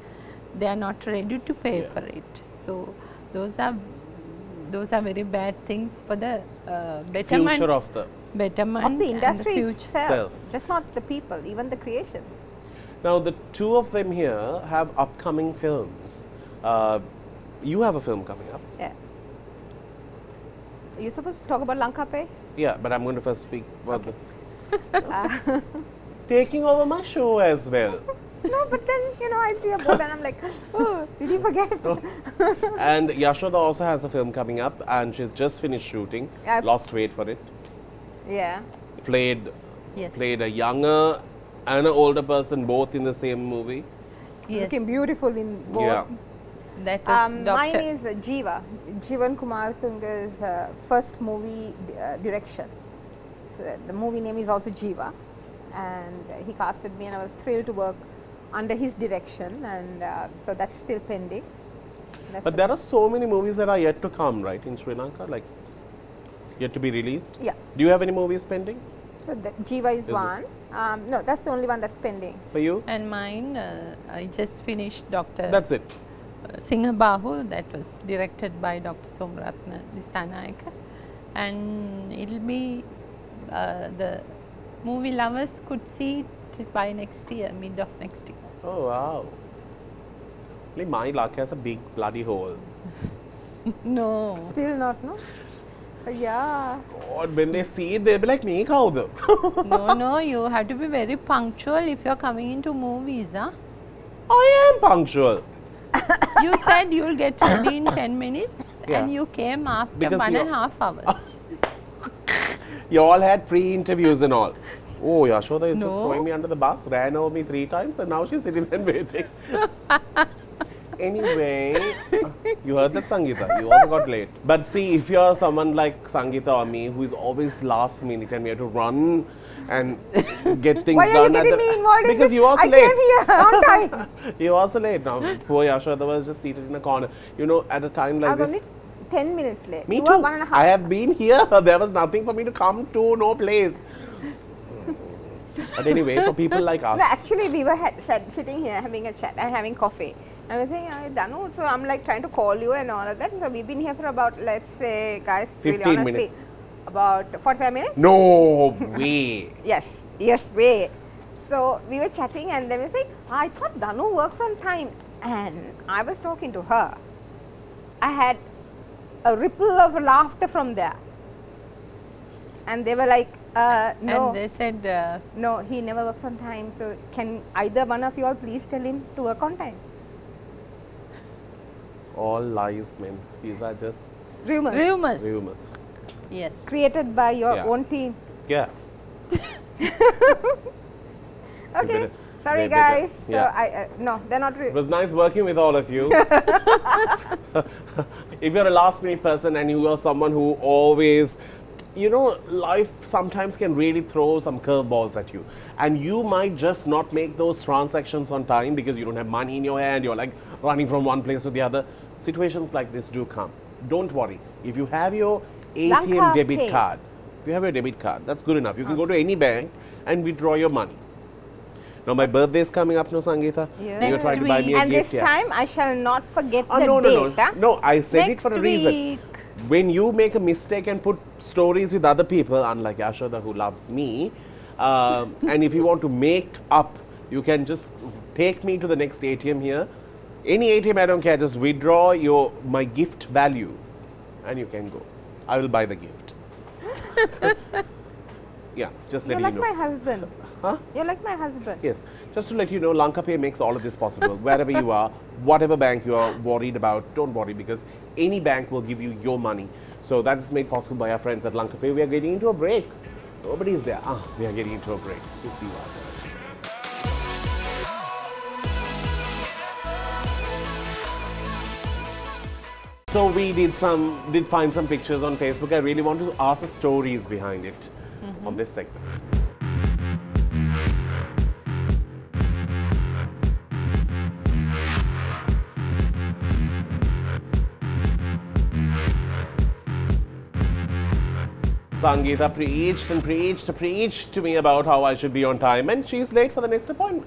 Speaker 2: they are not ready to pay for it. So those are very bad things for the betterment,
Speaker 1: future of the
Speaker 3: industry
Speaker 2: and the
Speaker 3: itself, just not the people, even the creations.
Speaker 1: Now the two of them here have upcoming films. You have a film coming up.
Speaker 3: Yeah. You're supposed to talk about Lanka Pay?
Speaker 1: Yeah, but I'm going to first speak about the taking over my show as well.
Speaker 3: No, but then, I see a board and I'm like, oh, did you forget?
Speaker 1: And Yashoda also has a film coming up, and she's just finished shooting. Lost weight for it.
Speaker 3: Yeah.
Speaker 1: Played a younger and an older person both in the same movie.
Speaker 2: Yes.
Speaker 3: Looking beautiful in both.
Speaker 1: Yeah.
Speaker 2: That was
Speaker 3: mine is Jiva, Jivan Kumar Thunga's first movie direction. So the movie name is also Jiva, and he casted me, and I was thrilled to work under his direction, and so that's still pending.
Speaker 1: But there are so many movies that are yet to come, right, in Sri Lanka, like yet to be released?
Speaker 3: Yeah.
Speaker 1: Do you have any movies pending?
Speaker 3: So Jiva is one. No, that's the only one that's pending.
Speaker 1: For you?
Speaker 2: And mine, I just finished Dr.
Speaker 1: That's it.
Speaker 2: Singabahu, that was directed by Dr. Somratna Disanayaka, and it'll be the movie lovers could see it by next year, mid of next year.
Speaker 1: Oh wow! My luck has a big bloody hole.
Speaker 2: No.
Speaker 3: Still not, no? Yeah.
Speaker 1: God, when they see it, they'll be like, "Nee khao."
Speaker 2: No, you have to be very punctual if you're coming into movies, huh?
Speaker 1: I am punctual.
Speaker 2: You said you'll get ready in 10 minutes
Speaker 1: Yeah.
Speaker 2: and you came after
Speaker 1: Because
Speaker 2: 1.5 hours.
Speaker 1: You all had pre-interviews and all. Oh, Yashoda is just
Speaker 2: No.
Speaker 1: throwing me under the bus, ran over me 3 times, and now she's sitting there waiting. Anyway, you heard that, Sangeetha. You also got late. But see, if you're someone like Sangeetha or me, who is always last minute and we have to run and get things
Speaker 3: Why are
Speaker 1: done
Speaker 3: you getting me involved in
Speaker 1: because
Speaker 3: this?
Speaker 1: you also
Speaker 3: I
Speaker 1: late.
Speaker 3: came here on time.
Speaker 1: You also late now. Poor Yashoda was just seated in a corner. You know, at a time
Speaker 3: I
Speaker 1: like
Speaker 3: was
Speaker 1: this.
Speaker 3: only 10 minutes late.
Speaker 1: Me
Speaker 3: You
Speaker 1: too.
Speaker 3: were 1.5.
Speaker 1: I have been here. There was nothing for me to come to, no place. But anyway, for people like us.
Speaker 3: No, actually, we were sitting here having a chat and having coffee. I was saying, Danu, so I'm like trying to call you and all of that. So we've been here for about, let's say, guys,
Speaker 1: 15
Speaker 3: really honestly,
Speaker 1: minutes.
Speaker 3: about 45 minutes?
Speaker 1: No way.
Speaker 3: Yes, way. So we were chatting and then we were saying, I thought Danu works on time. And I was talking to her. I had a ripple of laughter from there. And they were like, no.
Speaker 2: And they said,
Speaker 3: No, he never works on time. So can either one of you all please tell him to work on time?
Speaker 1: All lies, man. These are just
Speaker 3: Rumors.
Speaker 1: rumors.
Speaker 2: Yes.
Speaker 3: Created by your
Speaker 1: Yeah.
Speaker 3: own team.
Speaker 1: Yeah.
Speaker 3: Okay. Sorry,
Speaker 1: they better.
Speaker 3: guys. So
Speaker 1: Yeah.
Speaker 3: no, they're not.
Speaker 1: It was nice working with all of you. If you're a last minute person and you are someone who always, you know, life sometimes can really throw some curveballs at you. And you might just not make those transactions on time because you don't have money in your hand, you're like running from one place to the other. Situations like this do come. Don't worry. If you have your ATM
Speaker 3: Lanka
Speaker 1: debit
Speaker 3: Pay.
Speaker 1: card, if you have your debit card, that's good enough. You can go to any bank and withdraw your money. Now my birthday is coming up, no, Sangeetha?
Speaker 3: Yeah.
Speaker 1: You're
Speaker 2: Next
Speaker 1: trying to buy me a
Speaker 3: And
Speaker 1: gift.
Speaker 3: this time I shall not forget the
Speaker 1: No,
Speaker 3: date. Huh?
Speaker 1: no, I said it for a
Speaker 2: Next
Speaker 1: reason.
Speaker 2: week.
Speaker 1: When you make a mistake and put stories with other people, unlike Yashoda who loves me, and if you want to make up, you can just take me to the next ATM here. Any ATM, I don't care, just withdraw my gift value and you can go. I will buy the gift. Yeah, just
Speaker 3: You're
Speaker 1: letting
Speaker 3: like
Speaker 1: you know.
Speaker 3: my husband.
Speaker 1: Huh?
Speaker 3: You're like my husband.
Speaker 1: Yes, just to let you know, Lanka Pay makes all of this possible. Wherever you are, whatever bank you are worried about, don't worry because any bank will give you your money. So that is made possible by our friends at Lanka Pay. We are getting into a break. Nobody is there. We are getting into a break. We'll see you after. So we did find some pictures on Facebook. I really want to ask the stories behind it on this segment. Sangeetha preached to me about how I should be on time, and she's late for the next appointment.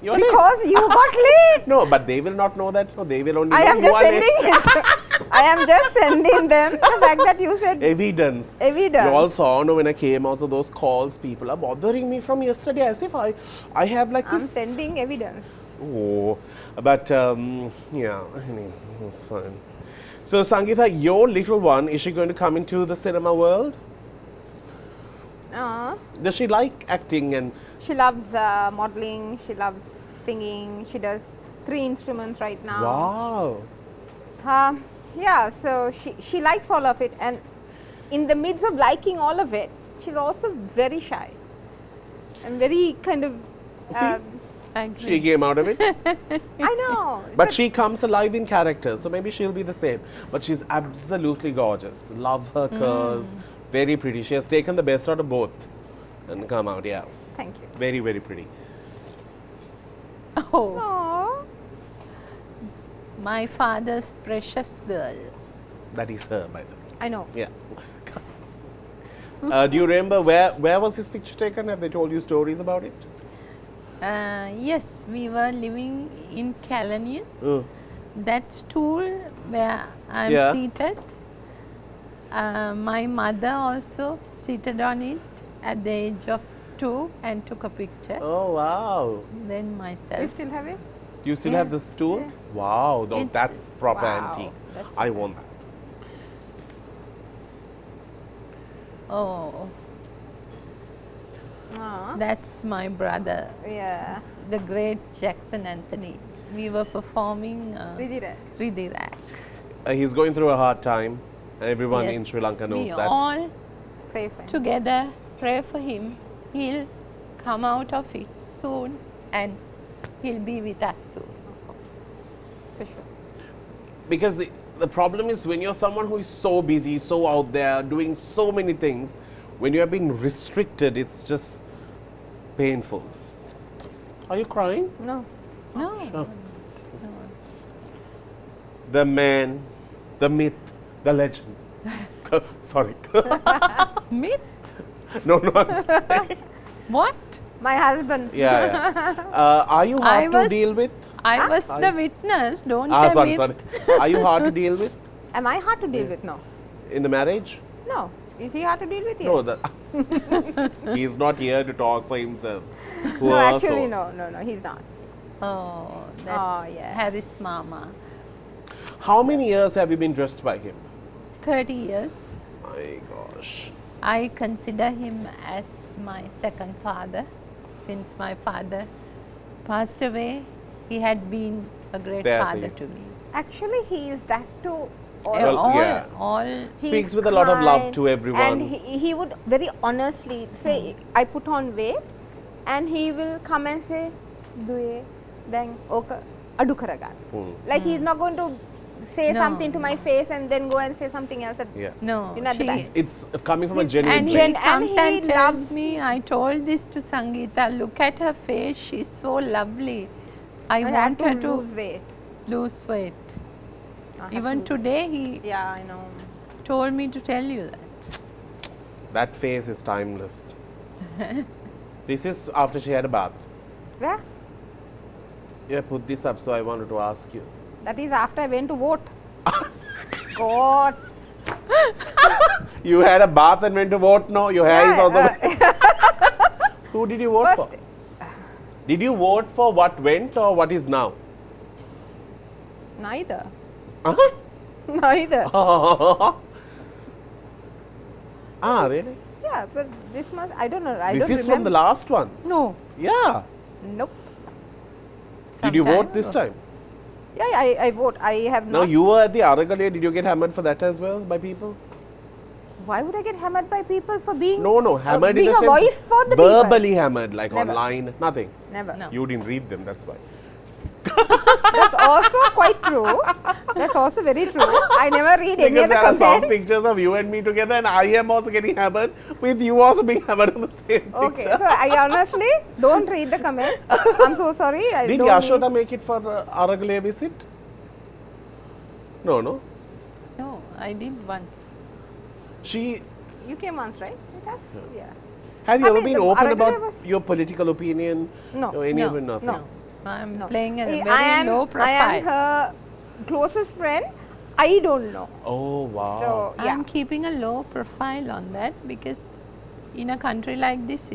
Speaker 1: You're late.
Speaker 3: Because you got late.
Speaker 1: No, but they will not know that. No, they will only
Speaker 3: I
Speaker 1: know
Speaker 3: am
Speaker 1: you
Speaker 3: just
Speaker 1: are late.
Speaker 3: sending it. I am just sending them the fact that you said
Speaker 1: Evidence.
Speaker 3: Evidence.
Speaker 1: You all saw, no, when I came, also those calls, people are bothering me from yesterday as if I have like
Speaker 3: I'm
Speaker 1: this.
Speaker 3: sending evidence.
Speaker 1: Oh, but yeah, anyway, that's fine. So, Sangeetha, your little one, is she going to come into the cinema world? Does she like acting and?
Speaker 3: She loves modeling. She loves singing. She does 3 instruments right now.
Speaker 1: Wow.
Speaker 3: Yeah, so she likes all of it, and in the midst of liking all of it, she's also very shy and very kind of.
Speaker 2: I agree.
Speaker 1: She came out of it.
Speaker 3: I know,
Speaker 1: But she comes alive in character, so maybe she'll be the same. But she's absolutely gorgeous. Love her curves. Very pretty. She has taken the best out of both and come out, yeah.
Speaker 3: thank you.
Speaker 1: Very, very pretty.
Speaker 2: Oh,
Speaker 3: Aww.
Speaker 2: my father's precious girl.
Speaker 1: That is her, by the way.
Speaker 3: I know.
Speaker 1: Yeah. Do you remember where was this picture taken? Have they told you stories about it?
Speaker 2: Yes, we were living in Kalanian.
Speaker 1: Oh.
Speaker 2: That stool where I'm
Speaker 1: Yeah.
Speaker 2: seated, my mother also seated on it at the age of 2 and took a picture.
Speaker 1: Oh, wow.
Speaker 2: Then
Speaker 3: You
Speaker 2: myself.
Speaker 3: still have it?
Speaker 1: Do you still
Speaker 2: Yeah.
Speaker 1: have the stool?
Speaker 3: Yeah.
Speaker 1: Wow,
Speaker 2: It's-
Speaker 1: that's proper
Speaker 3: Wow,
Speaker 1: antique.
Speaker 3: that's
Speaker 1: I want that.
Speaker 2: Oh,
Speaker 3: Aw.
Speaker 2: that's my brother,
Speaker 3: Yeah.
Speaker 2: the great Jackson Anthony. We were performing
Speaker 3: Ridhira.
Speaker 2: Ridirak.
Speaker 1: He's going through a hard time, and everyone in
Speaker 2: Yes,
Speaker 1: Sri Lanka knows
Speaker 2: we
Speaker 1: that.
Speaker 2: all
Speaker 3: Pray for him.
Speaker 2: together pray for him. He'll come out of it soon and he'll be with us soon.
Speaker 3: For sure.
Speaker 1: Because the problem is when you're someone who is so busy, so out there, doing so many things, when you have been restricted, it's just painful. Are you crying?
Speaker 3: No.
Speaker 2: No.
Speaker 1: Sure.
Speaker 2: No.
Speaker 1: The man, the myth, the legend. Sorry.
Speaker 2: Myth?
Speaker 1: No, I'm just saying.
Speaker 2: What?
Speaker 3: My husband.
Speaker 1: Yeah. Are you hard to deal with?
Speaker 2: I was
Speaker 1: Are
Speaker 2: the
Speaker 1: you-
Speaker 2: witness. Don't say
Speaker 1: Sorry,
Speaker 2: myth.
Speaker 1: sorry. Are you hard to deal with
Speaker 3: Am I hard to deal with? No.
Speaker 1: in the marriage?
Speaker 3: No. Is he hard to deal with? Yes.
Speaker 1: No, he's not here to talk for himself.
Speaker 3: No,
Speaker 1: Poor
Speaker 3: actually,
Speaker 1: soul.
Speaker 3: no, he's not.
Speaker 2: Oh, that's
Speaker 3: yeah.
Speaker 2: Harry's mama.
Speaker 1: How many years have you been dressed by him?
Speaker 2: 30 years.
Speaker 1: My gosh.
Speaker 2: I consider him as my second father. Since my father passed away, he had been a great
Speaker 1: There for
Speaker 2: father
Speaker 1: you.
Speaker 2: to me.
Speaker 3: Actually, he is that too.
Speaker 1: Well, yeah.
Speaker 2: all
Speaker 1: Speaks
Speaker 3: He's
Speaker 1: with a lot of love
Speaker 3: kind,
Speaker 1: to everyone.
Speaker 3: And he would very honestly say, I put on weight, and he will come and say, Duye, then oka adu karaga. Like he's not going to say
Speaker 2: No,
Speaker 3: something to my face and then go and say something else.
Speaker 1: Yeah.
Speaker 2: No,
Speaker 3: You're not the best.
Speaker 1: It's coming from a
Speaker 3: He's-
Speaker 1: genuine
Speaker 2: and he
Speaker 1: place.
Speaker 3: and he
Speaker 2: sometimes tells
Speaker 3: loves-
Speaker 2: me, I told this to Sangeetha, look at her face, she's so lovely. I
Speaker 3: I
Speaker 2: want her
Speaker 3: have to
Speaker 2: to
Speaker 3: lose weight.
Speaker 2: lose weight.
Speaker 3: I have
Speaker 2: Even
Speaker 3: to-
Speaker 2: today, he
Speaker 3: Yeah, I know.
Speaker 2: told me to tell you that.
Speaker 1: That face is timeless. This is after she had a bath.
Speaker 3: Where?
Speaker 1: Yeah, put this up, so I wanted to ask you.
Speaker 3: That is after I went to vote. God.
Speaker 1: You had a bath and went to vote? No, your hair is also. Who did you vote
Speaker 3: First,
Speaker 1: for? Did you vote for what went or what is now?
Speaker 3: neither.
Speaker 1: Uh-huh.
Speaker 3: Neither.
Speaker 1: Really?
Speaker 3: Yeah, but this must, I don't know. I
Speaker 1: This
Speaker 3: don't
Speaker 1: is from the
Speaker 3: remember.
Speaker 1: last one.
Speaker 3: No.
Speaker 1: Yeah.
Speaker 3: Nope.
Speaker 1: Did you vote
Speaker 2: Sometime
Speaker 1: this
Speaker 2: ago.
Speaker 1: time?
Speaker 3: Yeah, I vote. I have
Speaker 1: No,
Speaker 3: not.
Speaker 1: you were at the Aragale. Did you get hammered for that as well by people?
Speaker 3: Why would I get hammered by people for being
Speaker 1: No, hammered in
Speaker 3: being
Speaker 1: the
Speaker 3: a
Speaker 1: sense
Speaker 3: voice for the people?
Speaker 1: verbally hammered, like
Speaker 3: Never.
Speaker 1: online, nothing.
Speaker 3: Never.
Speaker 2: No.
Speaker 1: You didn't read them, that's why.
Speaker 3: That's also quite true. That's also very true. I never read any
Speaker 1: Because
Speaker 3: of the
Speaker 1: there are some
Speaker 3: comments.
Speaker 1: pictures of you and me together, and I am also getting hammered with you also being hammered on the same
Speaker 3: Okay,
Speaker 1: picture.
Speaker 3: so I honestly don't read the comments. I'm so sorry. I
Speaker 1: Did
Speaker 3: don't
Speaker 1: Yashoda
Speaker 3: read.
Speaker 1: make it for Aragale visit? No.
Speaker 2: No, I did once.
Speaker 1: She.
Speaker 3: You came once, right? With us? Yeah.
Speaker 1: Have you
Speaker 3: I
Speaker 1: ever
Speaker 3: mean,
Speaker 1: been
Speaker 3: the
Speaker 1: open
Speaker 3: Aragale
Speaker 1: about
Speaker 3: was-
Speaker 1: your political opinion?
Speaker 3: No.
Speaker 1: Or any
Speaker 2: No,
Speaker 1: of it? Nothing.
Speaker 3: no.
Speaker 2: I'm
Speaker 3: No.
Speaker 2: playing a
Speaker 3: I
Speaker 2: very
Speaker 3: am,
Speaker 2: low
Speaker 3: I
Speaker 2: profile.
Speaker 3: am her closest friend. I don't know.
Speaker 1: Oh, wow.
Speaker 3: So, yeah.
Speaker 2: I'm keeping a low profile on that because in a country like this,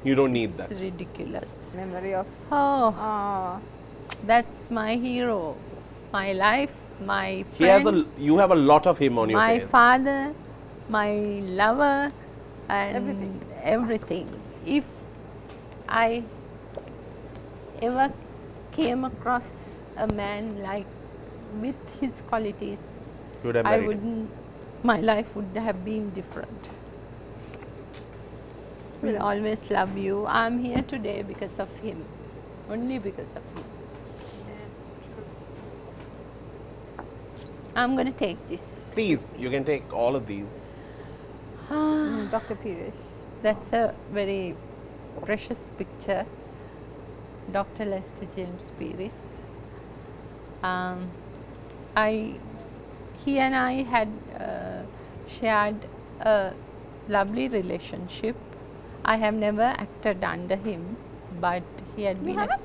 Speaker 1: You don't need
Speaker 2: it's
Speaker 1: that.
Speaker 2: ridiculous.
Speaker 3: Memory of.
Speaker 2: Oh, that's my hero, my life, my
Speaker 1: He has
Speaker 2: friend,
Speaker 1: you have a lot of him on your
Speaker 2: my
Speaker 1: face.
Speaker 2: father, my lover, and
Speaker 3: Everything.
Speaker 2: everything. If I ever came across a man like with his qualities,
Speaker 1: You would have
Speaker 2: I
Speaker 1: married him.
Speaker 2: wouldn't. My life would have been different. Will always love you. I'm here today because of him, only because of him. I'm going to take this.
Speaker 1: Please, you can take all of these.
Speaker 3: Dr. Pirish.
Speaker 2: That's a very precious picture. Dr. Lester James Pieris. He and I had shared a lovely relationship. I have never acted under him, but he had been.
Speaker 3: haven't?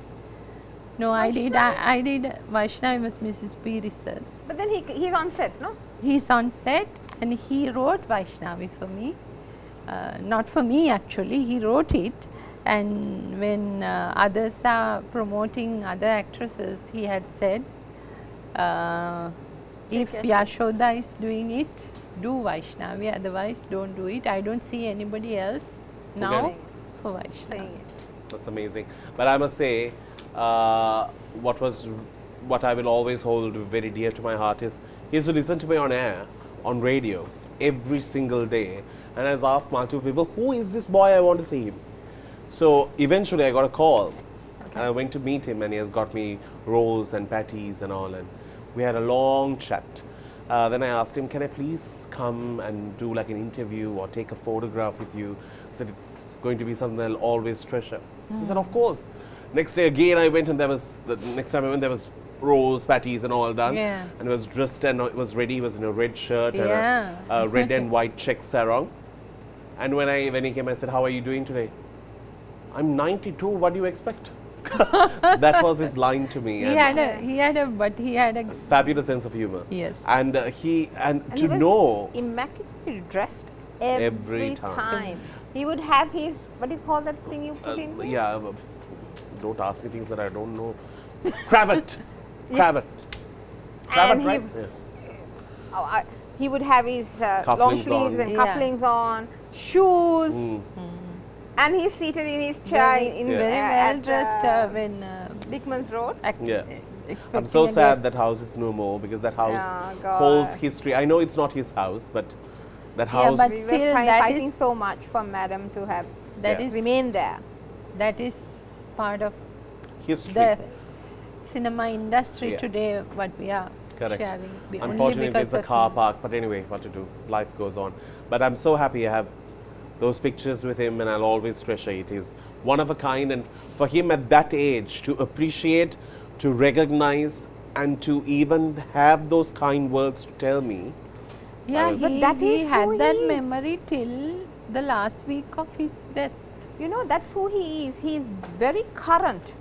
Speaker 2: No, I did. I did. Vaishnavi was Mrs. Pieris's.
Speaker 3: But then he's on set, no?
Speaker 2: He's on set and he wrote Vaishnavi for me. Not for me actually, he wrote it. And when others are promoting other actresses, he had said, if Yashoda is doing it, do Vaishnavi, otherwise don't do it. I don't see anybody else now for Vaishnavi.
Speaker 1: That's amazing. But I must say, what I will always hold very dear to my heart is he used to listen to me on air, on radio, every single day. And I was asked multiple people, who is this boy? I want to see him. So eventually I got a call. And I went to meet him, and he has got me rolls and patties and all. And we had a long chat. Then I asked him, can I please come and do like an interview or take a photograph with you? He said, it's going to be something I'll always treasure. He said, of course. Next day again I went, and there was, the next time I went, there was rolls, patties and all done.
Speaker 2: Yeah.
Speaker 1: And he was dressed and it was ready. He was in a red shirt and a red and white check sarong. And when he came, I said, how are you doing today? I'm 92, what do you expect? That was his line to me.
Speaker 2: He had a
Speaker 1: fabulous sense of humor.
Speaker 2: Yes.
Speaker 1: And to
Speaker 3: he was immaculately dressed every time. He would have his, what do you call that thing you put in?
Speaker 1: Yeah, don't ask me things that I don't know. Cravat. Cravat. Cravat, right? Yeah.
Speaker 3: He would have his long sleeves and cufflinks on, shoes. And he's seated in his chair
Speaker 2: very well dressed when
Speaker 3: Dickman's Road.
Speaker 1: I'm so sad that house is no more, because that house holds history. I know it's not his house, but that house.
Speaker 2: But
Speaker 3: we
Speaker 2: still,
Speaker 3: were fighting so much for Madam to have remain there.
Speaker 2: That is part of
Speaker 1: history.
Speaker 2: The cinema industry today. What we are sharing.
Speaker 1: Unfortunately, it's a car park. But anyway, what to do? Life goes on. But I'm so happy I have those pictures with him, and I'll always treasure it. He's one of a kind, and for him at that age to appreciate, to recognize, and to even have those kind words to tell me.
Speaker 2: Yeah, he had that memory till the last week of his death.
Speaker 3: You know, that's who he is. He is very current.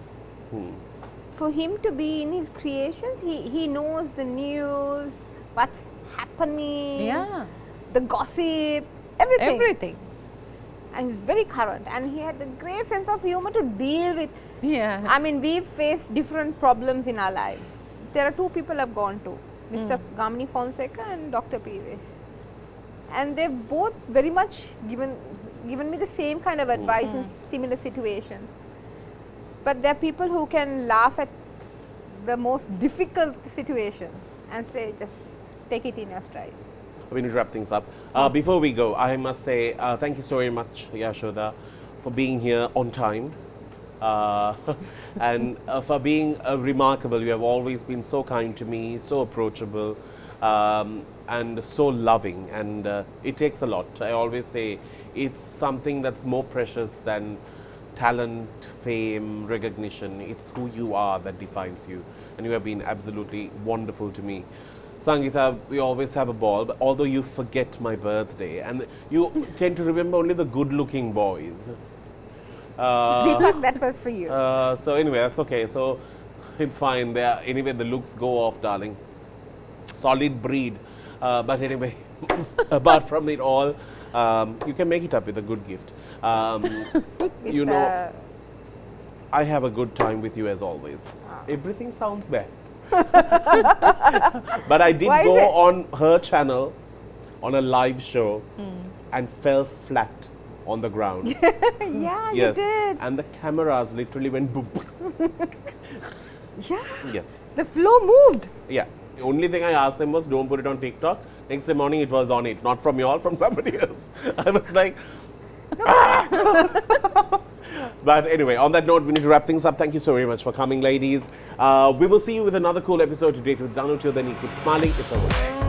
Speaker 3: For him to be in his creations, he knows the news, what's happening, the gossip, everything. And he's very current, and he had a great sense of humor to deal with. I mean, we've faced different problems in our lives. There are two people I've gone to, Mr. Gamini Fonseca and Dr. Pires. And they've both very much given me the same kind of advice in similar situations. But there are people who can laugh at the most difficult situations and say, just take it in your stride.
Speaker 1: We need to wrap things up. Before we go, I must say thank you so very much, Yashoda, for being here on time and for being remarkable. You have always been so kind to me, so approachable, and so loving, and it takes a lot. I always say it's something that's more precious than talent, fame, recognition. It's who you are that defines you, and you have been absolutely wonderful to me. Sangeetha, we always have a ball, but although you forget my birthday, and you tend to remember only the good-looking boys.
Speaker 3: Deepak, that was for you.
Speaker 1: So anyway, that's okay. So it's fine. Anyway, the looks go off, darling. Solid breed. But anyway, apart from it all, you can make it up with a good gift. You know, I have a good time with you as always. Everything sounds bad. But I did go on her channel on a live show and fell flat on the ground.
Speaker 3: Yeah, you did.
Speaker 1: And the cameras literally went boop. Yes.
Speaker 3: The flow moved.
Speaker 1: Yeah. The only thing I asked them was, don't put it on TikTok. Next day morning it was on it. Not from you all, from somebody else. I was like, But anyway, on that note, we need to wrap things up. Thank you so very much for coming, ladies. We will see you with another cool episode today with Danu. Till then, you keep smiling. It's over.